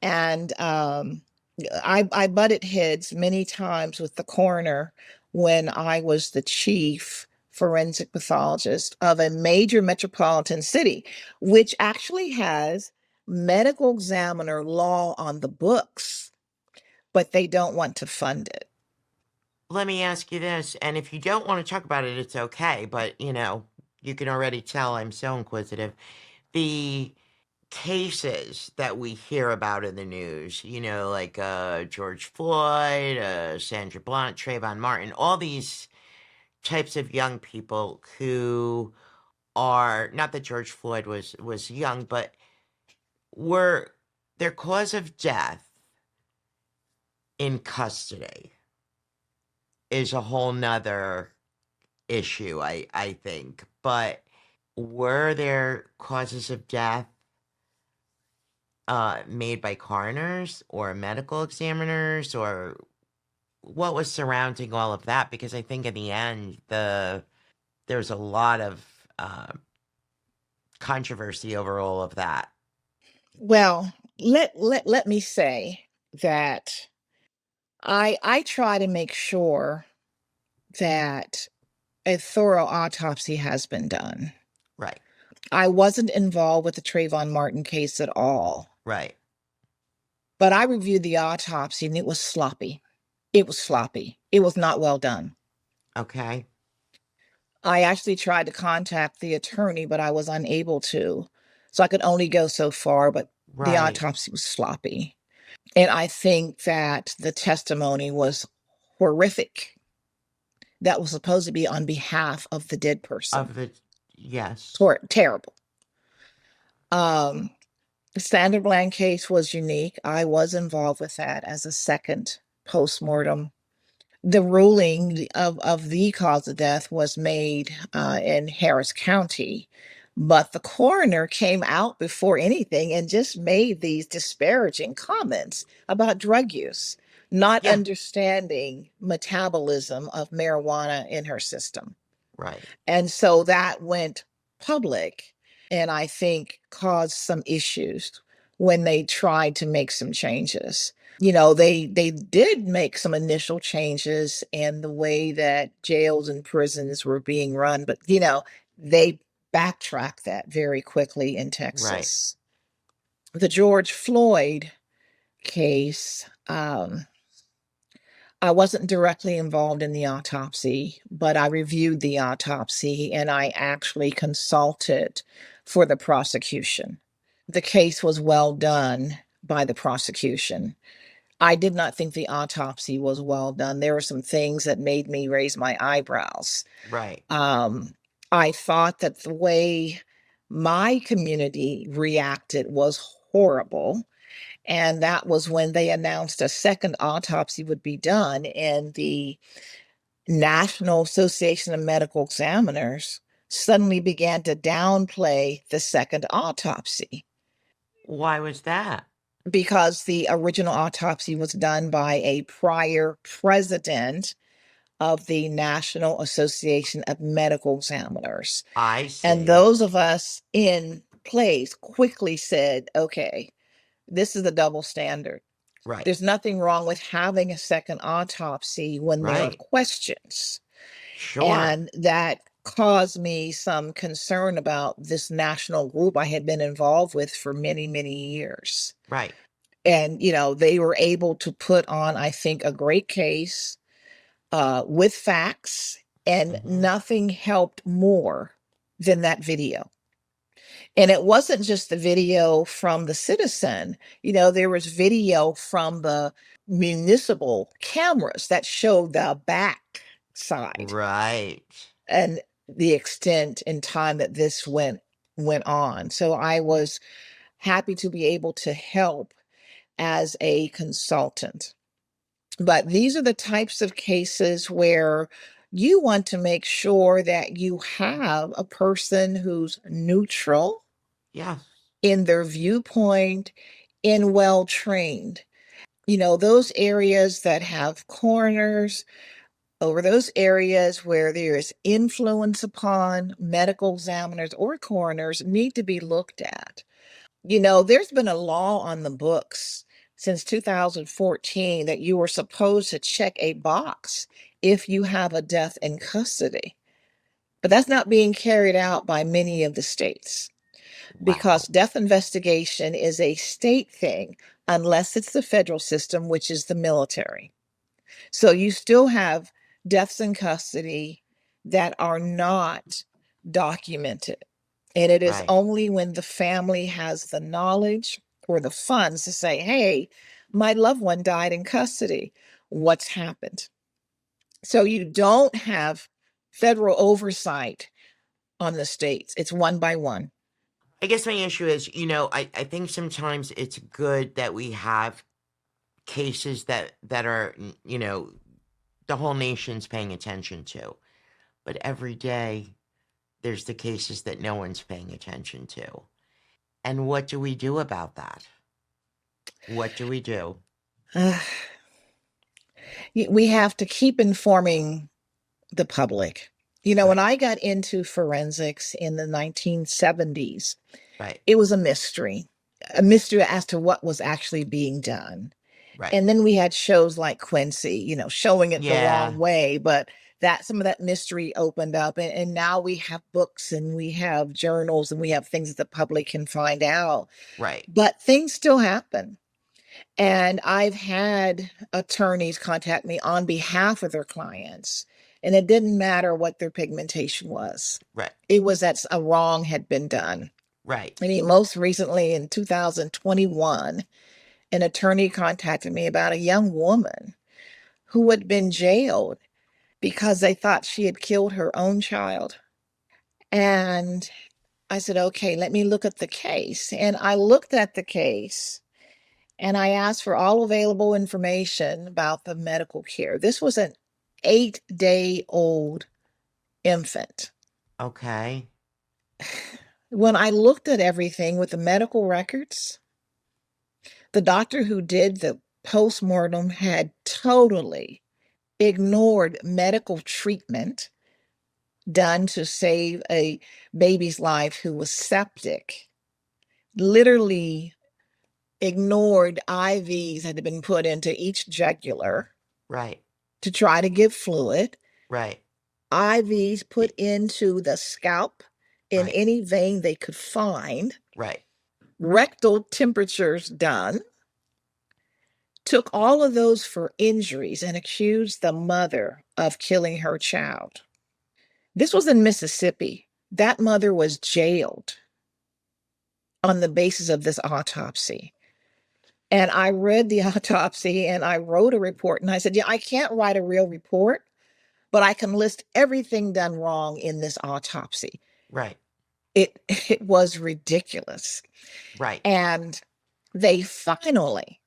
And I butted heads many times with the coroner when I was the chief forensic pathologist of a major metropolitan city, which actually has medical examiner law on the books, but they don't want to fund it. Let me ask you this, and if you don't want to talk about it, it's okay, but, you can already tell I'm so inquisitive. The cases that we hear about in the news, like George Floyd, Sandra Blunt, Trayvon Martin, all these types of young people who are not that George Floyd was young, but were their cause of death in custody is a whole nother issue, I think. But were there causes of death made by coroners or medical examiners, or what was surrounding all of that? Because I think in the end, there's a lot of controversy over all of that. Well, let me say that I try to make sure that a thorough autopsy has been done. Right, I wasn't involved with the Trayvon Martin case at all, right, but I reviewed the autopsy and it was sloppy. It was sloppy. It was not well done. okay, I actually tried to contact the attorney, but I was unable to. So I could only go so far, but the right, autopsy was sloppy. And I think that the testimony was horrific. That was supposed to be on behalf of the dead person. of the, yes, Terrible. Um, the Standard Bland case was unique. I was involved with that as a second postmortem. The ruling of the cause of death was made in Harris County, but the coroner came out before anything and just made these disparaging comments about drug use, not yeah, understanding metabolism of marijuana in her system. right, And so that went public and I think caused some issues when they tried to make some changes. They did make some initial changes in the way that jails and prisons were being run, but they backtracked that very quickly in right, Texas. The George Floyd case, I wasn't directly involved in the autopsy, but I reviewed the autopsy and I actually consulted for the prosecution. The case was well done by the prosecution. I did not think the autopsy was well done. There were some things that made me raise my eyebrows. Right. I thought that the way my community reacted was horrible. And that was when they announced a second autopsy would be done, and the National Association of Medical Examiners suddenly began to downplay the second autopsy Why was that? because the original autopsy was done by a prior president of the National Association of Medical Examiners. I And see. those of us in place quickly said, okay, this is a double standard. Right. There's nothing wrong with having a second autopsy when there are Right. questions. Sure. And that caused me some concern about this national group I had been involved with for many, many years. Right. And, they were able to put on, I think, a great case with facts, and Hmm. nothing helped more than that video. And it wasn't just the video from the citizen, there was video from the municipal cameras that showed the back side Right. and the extent and time that this went on. So I was happy to be able to help as a consultant. But these are the types of cases where you want to make sure that you have a person who's neutral Yeah. in their viewpoint and well trained. Those areas that have coroners, over those areas where there is influence upon medical examiners or coroners need to be looked at. There's been a law on the books since 2014 that you are supposed to check a box if you have a death in custody. But that's not being carried out by many of the states because Wow. death investigation is a state thing unless it's the federal system, which is the military. So you still have deaths in custody that are not documented. And it is Right. only when the family has the knowledge or the funds to say, hey, my loved one died in custody. What's happened? So you don't have federal oversight on the states. It's one by one. I guess my issue is, I think sometimes it's good that we have cases that are, the whole nation's paying attention to. But every day there's the cases that no one's paying attention to. And what do we do about that? What do we do? We have to keep informing the public. When Right. I got into forensics in the 1970s, Right. it was a mystery as to what was actually being done. Right. And then we had shows like Quincy, showing it the Yeah. wrong way, but that some of that mystery opened up. And now we have books and we have journals and we have things that the public can find out. Right. But things still happen. And I've had attorneys contact me on behalf of their clients, and it didn't matter what their pigmentation was. Right. It was that a wrong had been done. Right. I mean, most recently in 2021, an attorney contacted me about a young woman who had been jailed because they thought she had killed her own child. And I said, okay, let me look at the case. And I looked at the case and I asked for all available information about the medical care. This was an 8-day-old infant. Okay. When I looked at everything with the medical records, the doctor who did the post-mortem had totally ignored medical treatment done to save a baby's life who was septic, literally ignored IVs that had been put into each jugular Right. to try to give fluid, Right. IVs put into the scalp in Right. any vein they could find, Right. rectal temperatures done, took all of those for injuries and accused the mother of killing her child. This was in Mississippi. That mother was jailed on the basis of this autopsy. And I read the autopsy and I wrote a report and I said, yeah, I can't write a real report, but I can list everything done wrong in this autopsy. Right. It was ridiculous. Right. And they finally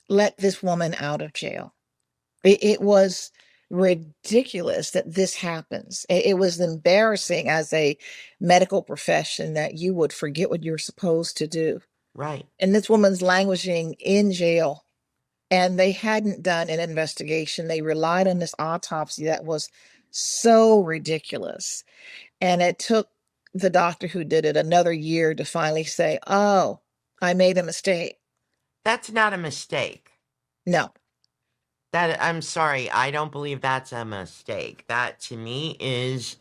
let this woman out of jail. It was ridiculous that this happens. It was embarrassing as a medical profession that you would forget what you're supposed to do. Right. And this woman's languishing in jail, and they hadn't done an investigation. They relied on this autopsy that was so ridiculous. And it took the doctor who did it another year to finally say, oh, I made a mistake. That's not a mistake. No. I'm sorry, I don't believe that's a mistake. That to me is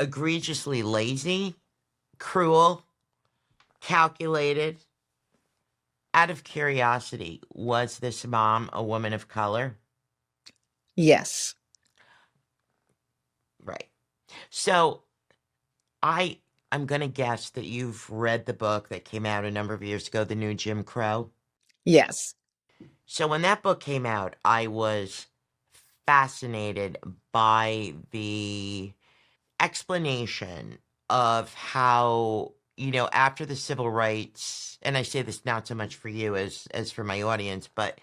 egregiously lazy, cruel, calculated. Out of curiosity, was this mom a woman of color? Yes. Right. So I'm going to guess that you've read the book that came out a number of years ago, The New Jim Crow. Yes. So when that book came out, I was fascinated by the explanation of how, after the civil rights, and I say this not so much for you as for my audience, but,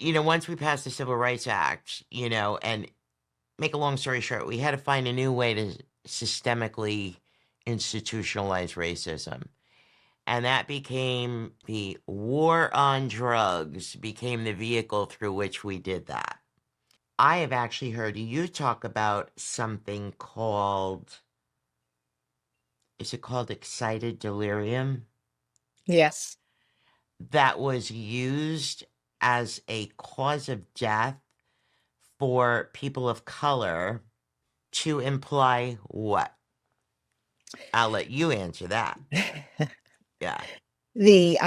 once we passed the Civil Rights Act, and make a long story short, we had to find a new way to systemically institutionalize racism. And that became the war on drugs, became the vehicle through which we did that. I have actually heard you talk about something called, is it called excited delirium? Yes. That was used as a cause of death for people of color to imply what? I'll let you answer that. Yeah. The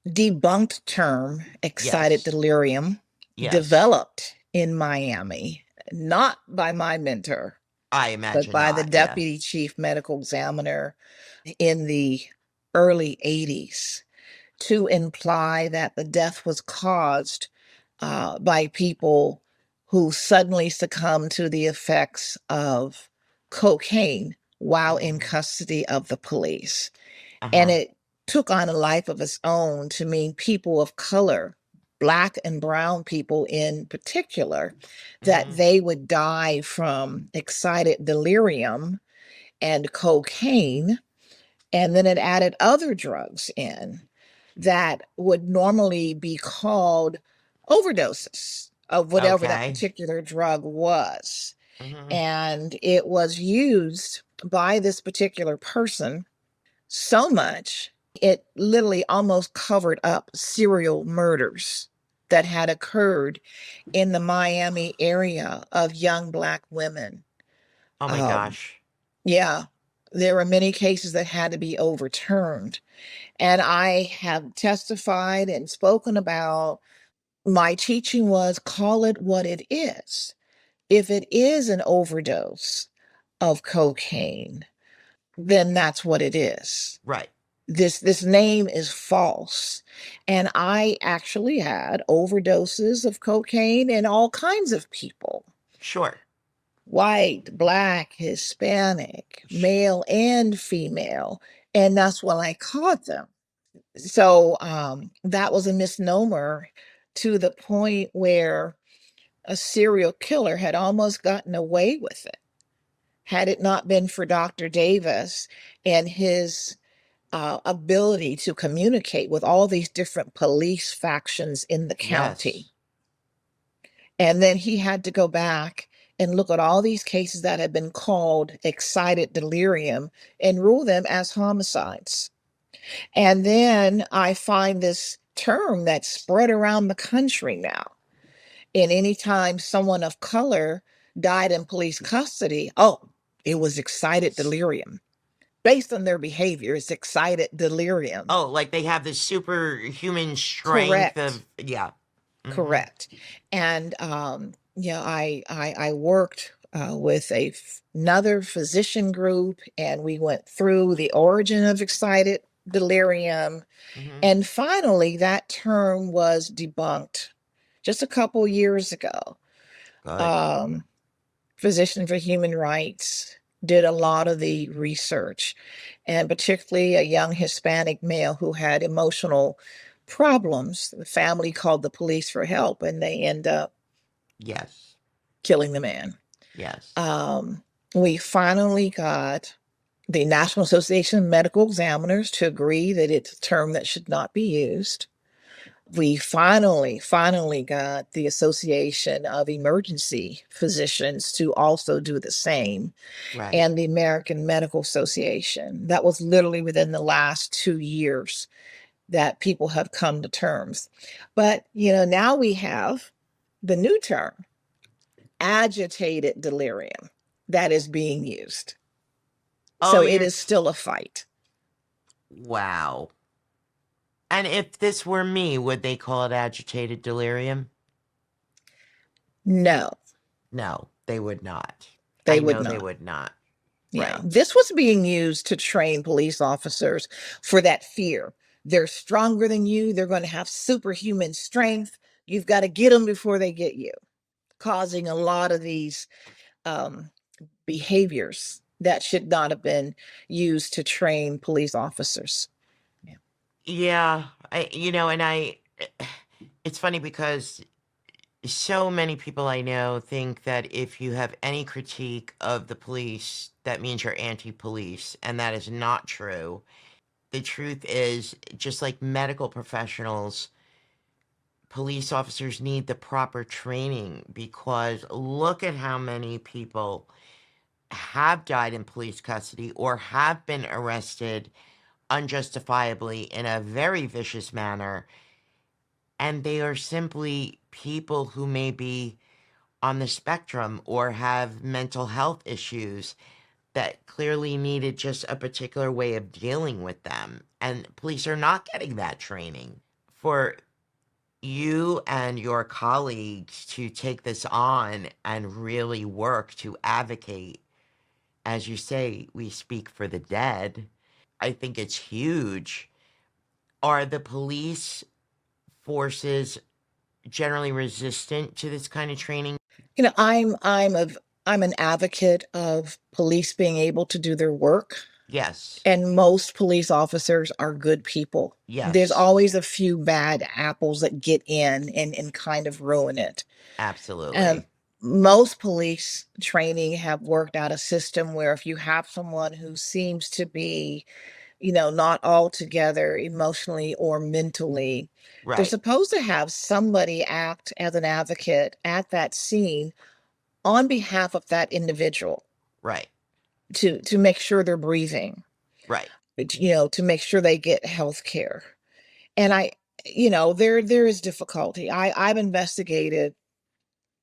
debunked term excited Yes. delirium Yes. developed in Miami, not by my mentor, I but imagine by the not, yeah. deputy chief medical examiner in the early 80s, to imply that the death was caused by people who suddenly succumbed to the effects of cocaine while in custody of the police. And Uh-huh. it took on a life of its own to mean people of color, Black and brown people in particular, that Mhm. they would die from excited delirium and cocaine. And then it added other drugs in that would normally be called overdoses of whatever that Okay. particular drug was. Mhm. And it was used by this particular person so much, it literally almost covered up serial murders that had occurred in the Miami area of young Black women. Oh my Um, gosh. yeah, there were many cases that had to be overturned. And I have testified and spoken about, my teaching was, call it what it is. If it is an overdose of cocaine, then that's what it is. Right. This name is false. And I actually had overdoses of cocaine in all kinds of people: Sure. white, Black, Hispanic, male and female. And that's when I caught them. So that was a misnomer, to the point where a serial killer had almost gotten away with it had it not been for Dr. Davis and his ability to communicate with all these different police factions in the county. Yes. And then he had to go back and look at all these cases that had been called excited delirium and rule them as homicides. And then I find this term that's spread around the country now. And anytime someone of color died in police custody, oh, it was excited delirium. based on their behavior, it's excited delirium. Oh, like they have this superhuman strength Correct. of, yeah. Mm-hmm. Correct. And I worked with another physician group, and we went through the origin of excited delirium. Mm-hmm. And finally, that term was debunked just a couple years ago. Good. Um, Physician for Human Rights did a lot of the research, and particularly a young Hispanic male who had emotional problems. The family called the police for help, and they end up Yes. killing the man. Yes. We finally got the National Association of Medical Examiners to agree that it's a term that should not be used. We finally got the Association of Emergency Physicians to also do the same, Right. and the American Medical Association. That was literally within the last 2 years that people have come to terms. But, now we have the new term, agitated delirium, that is being used. Oh, So it is still a fight. wow. And if this were me, would they call it agitated delirium? No, No, they would not. they I would know they not. would not. Yeah, Right. this was being used to train police officers for that fear. They're stronger than you. They're going to have superhuman strength. You've got to get them before they get you, causing a lot of these um, behaviors that should not have been used to train police officers. Yeah. Yeah. It's funny because so many people I know think that if you have any critique of the police, that means you're anti-police, and that is not true. The truth is, just like medical professionals, police officers need the proper training, because look at how many people have died in police custody or have been arrested unjustifiably in a very vicious manner, and they are simply people who may be on the spectrum or have mental health issues that clearly needed just a particular way of dealing with them. And police are not getting that training. For you and your colleagues to take this on and really work to advocate, as you say, we speak for the dead, I think it's huge. Are the police forces generally resistant to this kind of training? I'm an advocate of police being able to do their work, Yes. and most police officers are good people. There's Yes. always a few bad apples that get in and kind of ruin it. Absolutely. Most police training have worked out a system where if you have someone who seems to be, not altogether emotionally or mentally, they're Right. supposed to have somebody act as an advocate at that scene on behalf of that individual Right. to make sure they're breathing, Right. to make sure they get health care. And there is difficulty. I've investigated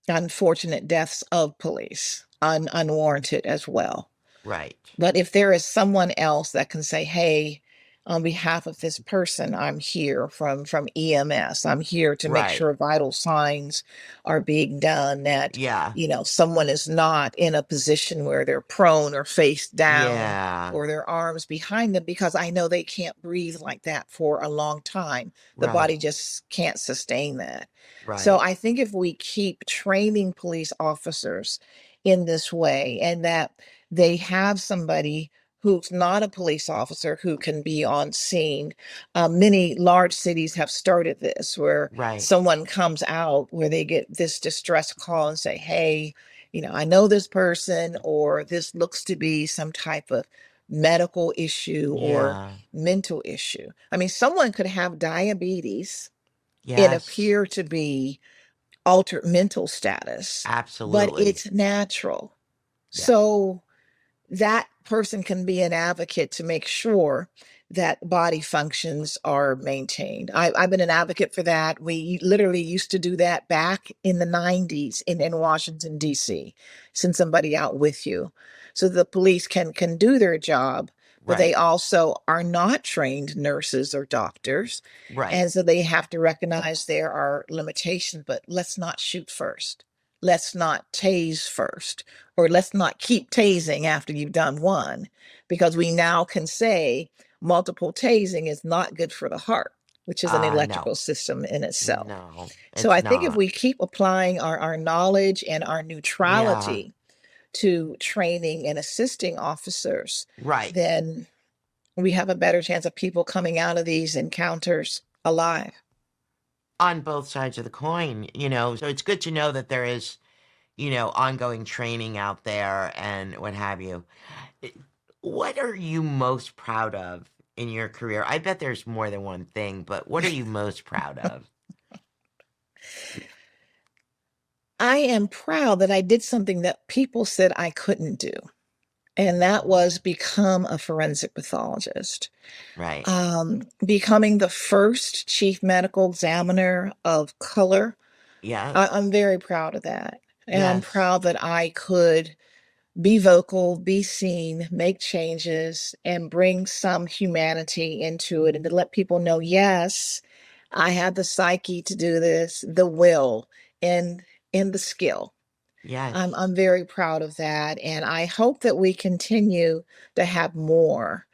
unfortunate deaths of police, unwarranted as well. Right. But if there is someone else that can say, hey, on behalf of this person, I'm here from EMS. I'm here to make Right. sure vital signs are being done, that, Yeah. someone is not in a position where they're prone or face down Yeah. or their arms behind them, because I know they can't breathe like that for a long time. The body Right. just can't sustain that. So Right. I think if we keep training police officers in this way, and that they have somebody who's not a police officer who can be on scene. Many large cities have started this, where Right. someone comes out where they get this distress call and say, hey, I know this person, or this looks to be some type of medical issue or Yeah. mental issue. I mean, someone could have diabetes and Yes. appear to be altered mental status, but Absolutely. it's natural. Yeah. So that person can be an advocate to make sure that body functions are maintained. I've been an advocate for that. We literally used to do that back in the 90s in Washington, D.C. Send somebody out with you so the police can do their job, but they Right. also are not trained nurses or doctors. Right. And so they have to recognize there are limitations, but let's not shoot first. Let's not tase first, or let's not keep tasing after you've done one, because we now can say multiple tasing is not good for the heart, which is an No. electrical system in itself. No, So it's I think if not. we keep applying our knowledge and our Yeah. neutrality to training and assisting officers, Right. then we have a better chance of people coming out of these encounters alive. On both sides of the coin, so it's good to know that there is, ongoing training out there and what have you. I- What are you most proud of in your career? I bet there's more than one thing, but what are you most proud of? I am proud that I did something that people said I couldn't do, and that Oh, was become a forensic pathologist. right. Becoming the first chief medical examiner of color, Yes. I'm very proud of that. And I'm Yes. proud that I could be vocal, be seen, make changes, and bring some humanity into it, and to let people know, yes, I have the psyche to do this, the will, and the skill. Yes. I'm very proud of that, and I hope that we continue to have more,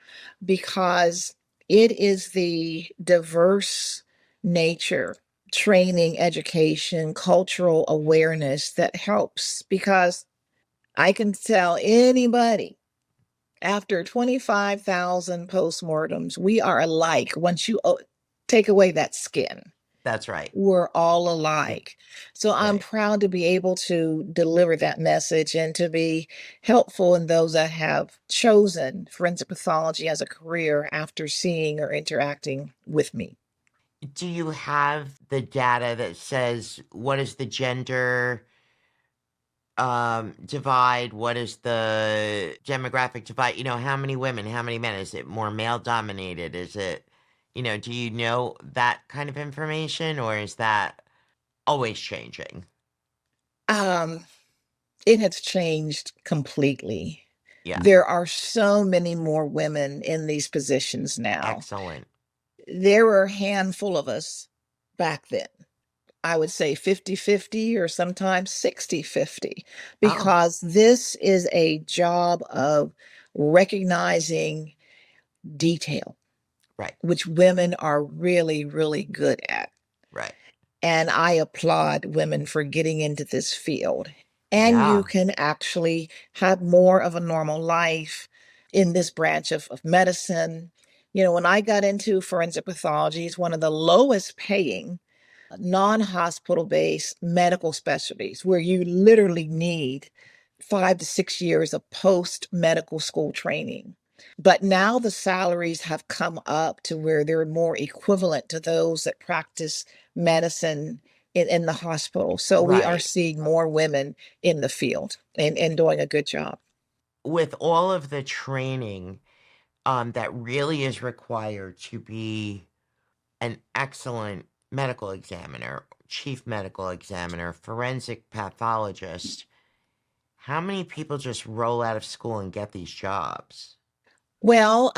because it is the diverse nature, training, education, cultural awareness that helps. Because I can tell anybody, after 25,000 postmortems, we are alike. Once you take away that skin, That's right. we're all Yeah, alike. So I'm right. proud to be able to deliver that message and to be helpful in those that have chosen forensic pathology as a career after seeing or interacting with me. Do you have the data that says what is the gender divide? What is the demographic divide? How many women, how many men? Is it more male dominated? Is it, do you know that kind of information, or is that always changing? Um, it has changed completely. Yeah. There are so many more women in these positions now. Excellent. There were a handful of us back then. I would say 50-50, or sometimes 60-50, Oh, because this is a job of recognizing detail, right. which women are really, really good at. Right. And I applaud women for getting into this field. And you Yeah. can actually have more of a normal life in this branch of medicine. When I got into forensic pathology, it's one of the lowest paying non-hospital based medical specialties, where you literally need 5 to 6 years of post medical school training. But now the salaries have come up to where they're more equivalent to those that practice medicine in the hospital. So we are Right. seeing more women in the field and doing a good job. With all of the training that really is required to be an excellent medical examiner, chief medical examiner, forensic pathologist, how many people just roll out of school and get these jobs? Well,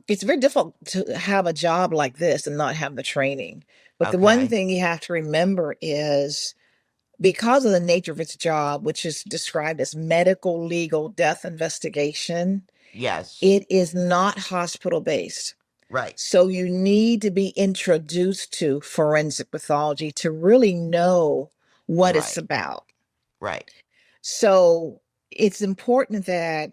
it's very difficult to have a job like this and not have the training. But the one Okay. thing you have to remember is, because of the nature of its job, which is described as medical legal death investigation, Yes. it is not hospital based. Right. So you need to be introduced to forensic pathology to really know what it's Right. about. Right. So it's important that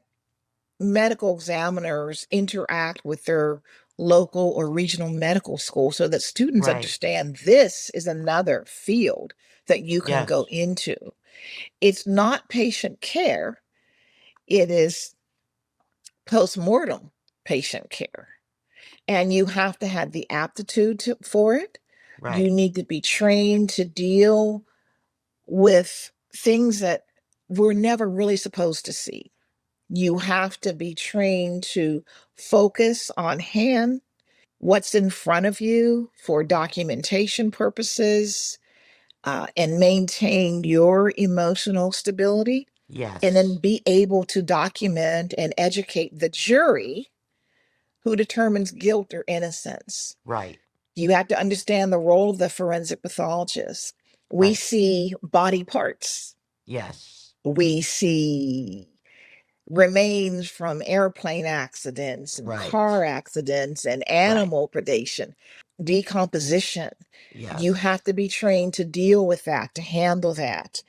medical examiners interact with their local or regional medical school so that students Right. understand this is another field that you can go Yes. into. It's not patient care, it is post-mortem patient care. And you have to have the aptitude for it. You Right. need to be trained to deal with things that we're never really supposed to see. You have to be trained to focus on hand, what's in front of you for documentation purposes, and maintain your emotional stability, and then Yes. be able to document and educate the jury who determines guilt or innocence. Right. You have to understand the role of the forensic pathologist. We Right. see body parts. Yes. We see remains from airplane accidents and Right. car accidents and Right. animal predation, decomposition. You Yes. have to be trained to deal with that, to handle that,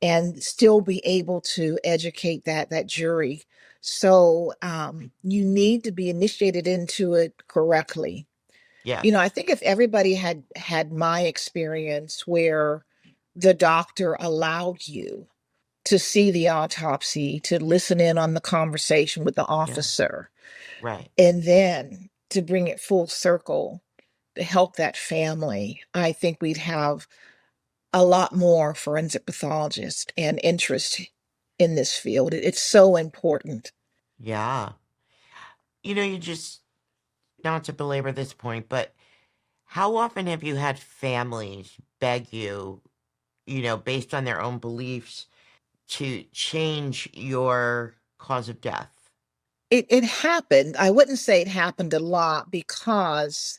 and still be able to educate that jury. So you need to be initiated into it correctly. Yes. I think if everybody had my experience where the doctor allowed you to see the autopsy, to listen in on the conversation with the Yeah. officer, Right. and then to bring it full circle to help that family, I think we'd have a lot more forensic pathologists and interest in this field. It's so important. Yeah. You just, not to belabor this point, but how often have you had families beg you, based on their own beliefs, to change your cause of death? It happened. I wouldn't say it happened a lot because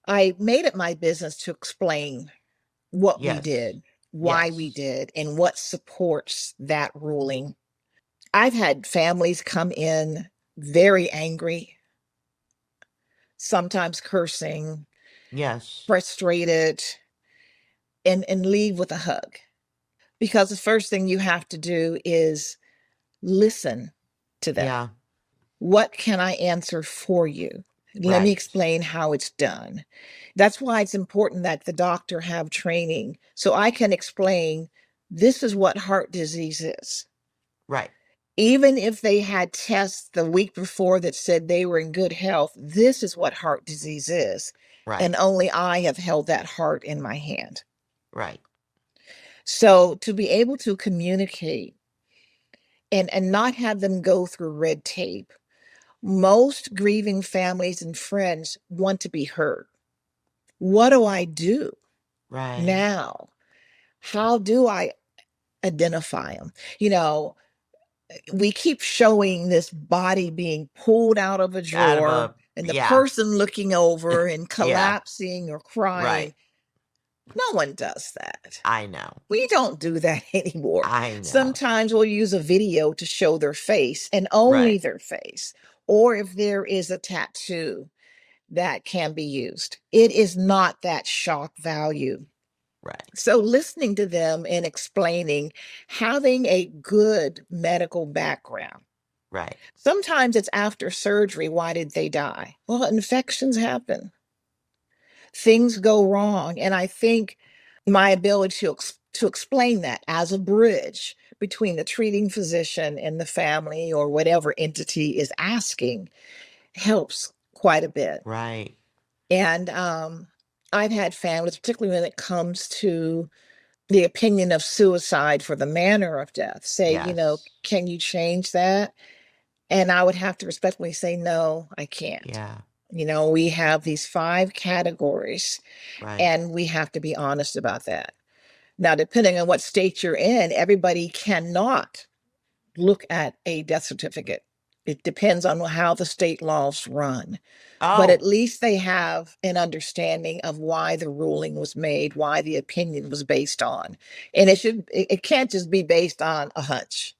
I made it my business to explain what we Yes. did, why we Yes. did, and what supports that ruling. I've had families come in very angry, sometimes cursing, Yes. frustrated, and leave with a hug. Because the first thing you have to do is listen to them. Yeah. What can I answer for you? Let me Right. explain how it's done. That's why it's important that the doctor have training so I can explain this is what heart disease is. Right. Even if they had tests the week before that said they were in good health, this is what heart disease is. Right. And only I have held that heart in my hand. Right. So to be able to communicate and not have them go through red tape, most grieving families and friends want to be heard. What do I do Right. now? How do I identify them? You know, we keep showing this body being pulled out of a Out of drawer a, and the yeah. person looking over and Yeah. collapsing or Right. crying. No one does that. I know. We don't do that anymore. I know. Sometimes we'll use a video to show their face and only Right. their face, or if there is a tattoo that can be used. It is not that shock value. Right. So, listening to them and explaining, having a good medical background. Right. Sometimes it's after surgery. Why did they die? Well, infections happen, things go wrong. And I think my ability to explain that as a bridge between the treating physician and the family or whatever entity is asking helps quite a bit. Right. And I've had families, particularly when it comes to the opinion of suicide for the manner of death, say, Yes. can you change that? And I would have to respectfully say, no, I can't. Yeah. We have these 5 categories, Right. and we have to be honest about that. Now, depending on what state you're in, everybody cannot look at a death certificate. It depends on how the state laws run. But at Oh, least they have an understanding of why the ruling was made, why the opinion was based on. And it can't just be based on a hunch.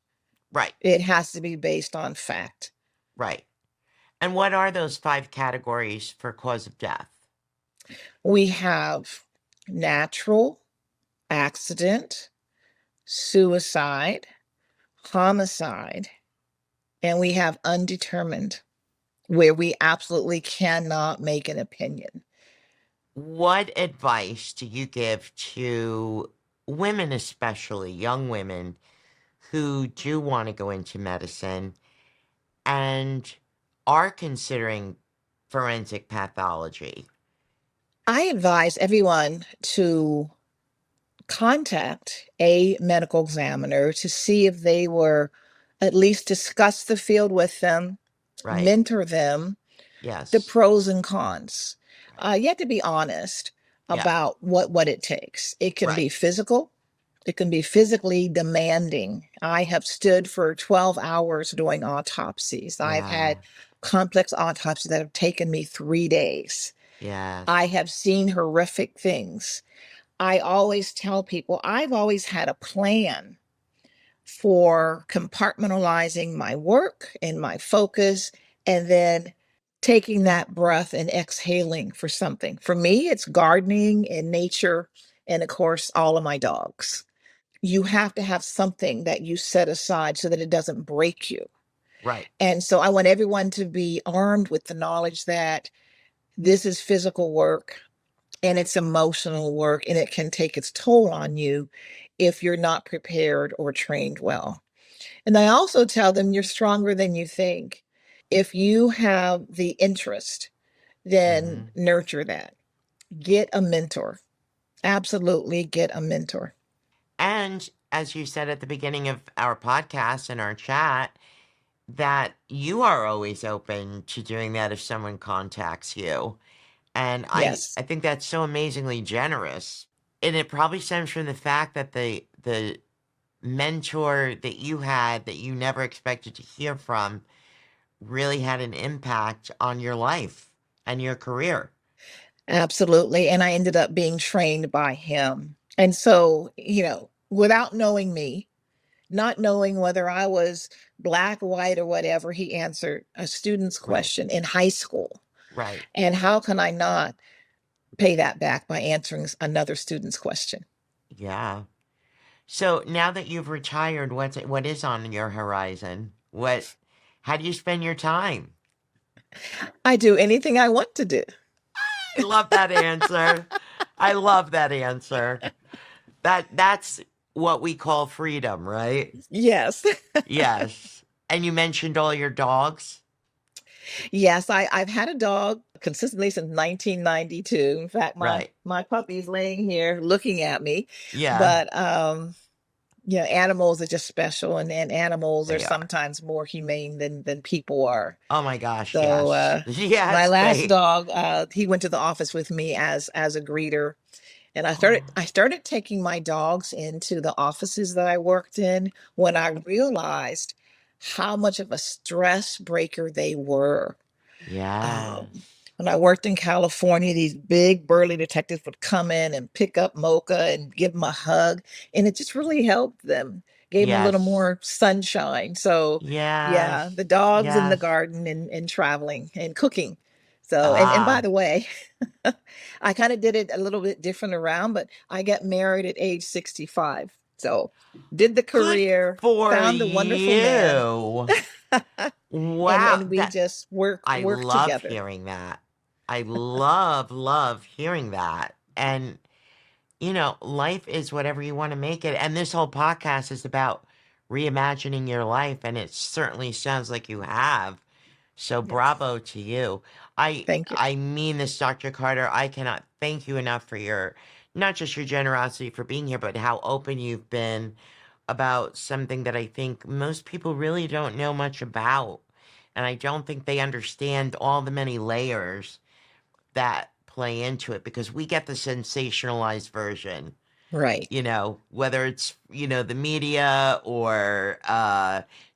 right. It has to be based on fact. Right. And what are those 5 categories for cause of death? We have natural, accident, suicide, homicide, and we have undetermined, where we absolutely cannot make an opinion. What advice do you give to women, especially young women, who do want to go into medicine and are considering forensic pathology? I advise everyone to contact a medical examiner to see if they were at least discuss the field with them, Right. mentor them, the Yes. pros and cons. Right. You have to be honest Yeah. about what it takes. It can Right. be physical. It can be physically demanding. I have stood for 12 hours doing autopsies. I've had Yeah. complex autopsies that have taken me 3 days. Yes. I have seen horrific things. I always tell people I've always had a plan for compartmentalizing my work and my focus, and then taking that breath and exhaling for something. For me, it's gardening and nature, and of course, all of my dogs. You have to have something that you set aside so that it doesn't break you. Right. And so I want everyone to be armed with the knowledge that this is physical work and it's emotional work, and it can take its toll on you if you're not prepared or trained well. And I also tell them you're stronger than you think. If you have the interest, then Hmm. nurture that. Get a mentor. Absolutely get a mentor. And as you said at the beginning of our podcast and our chat, that you are always open to doing that if someone contacts you. And Yes, I think that's so amazingly generous. And it probably stems from the fact that the mentor that you had that you never expected to hear from really had an impact on your life and your career. absolutely. And I ended up being trained by him. And so, without knowing me, not knowing whether I was black, white, or whatever, he answered a student's Right. question in high school. Right. And how can I not pay that back by answering another student's question? Yeah. So now that you've retired, what is on your horizon? How do you spend your time? I do anything I want to do. I love that answer. I love that answer. That's what we call freedom, right? Yes. Yes. And you mentioned all your dogs? Yes, I've had a dog consistently since 1992. In fact, my Right. my puppy's laying here looking at me. Yeah, But animals are just special, and animals are they are. sometimes more humane than people are. Oh my gosh, So yes. my Yes, last dog, he went to the office with me as a greeter. And I started taking my dogs into the offices that I worked in when I realized how much of a stress breaker they were. Um, Yes. when I worked in California, these big burly detectives would come in and pick up Mocha and give them a hug, and it just really helped them, gave them a little Yes. more sunshine. So, yeah, Yes. the dogs in the Yes. garden and traveling and cooking. So, and by Ah, the way, I kind of did it a little bit different around, but I got married at age 65. So, did the good career, for found a wonderful man, you. and Wow, and we that just work I work love together. hearing that. I love hearing that. And life is whatever you want to make it. And this whole podcast is about reimagining your life, and it certainly sounds like you have. So Yes. bravo to you. I Thank you. I mean this, Dr. Carter. I cannot thank you enough for your not just your generosity for being here, but how open you've been about something that I think most people really don't know much about. And I don't think they understand all the many layers that play into it because we get the sensationalized version, Right. whether it's, the media or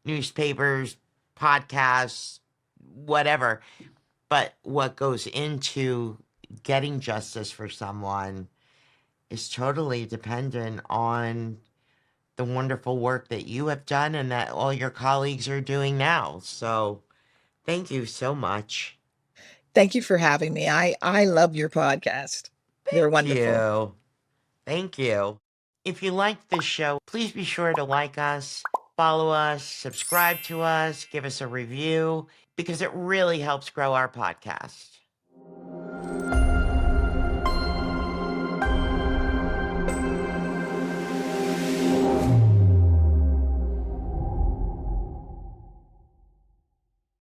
newspapers, podcasts, whatever. But what goes into getting justice for someone is totally dependent on the wonderful work that you have done and that all your colleagues are doing now. So thank you so much. Thank you for having me. I love your podcast. They're Thank wonderful. you. Thank you. If you liked this show, please be sure to like us, follow us, subscribe to us, give us a review, because it really helps grow our podcast.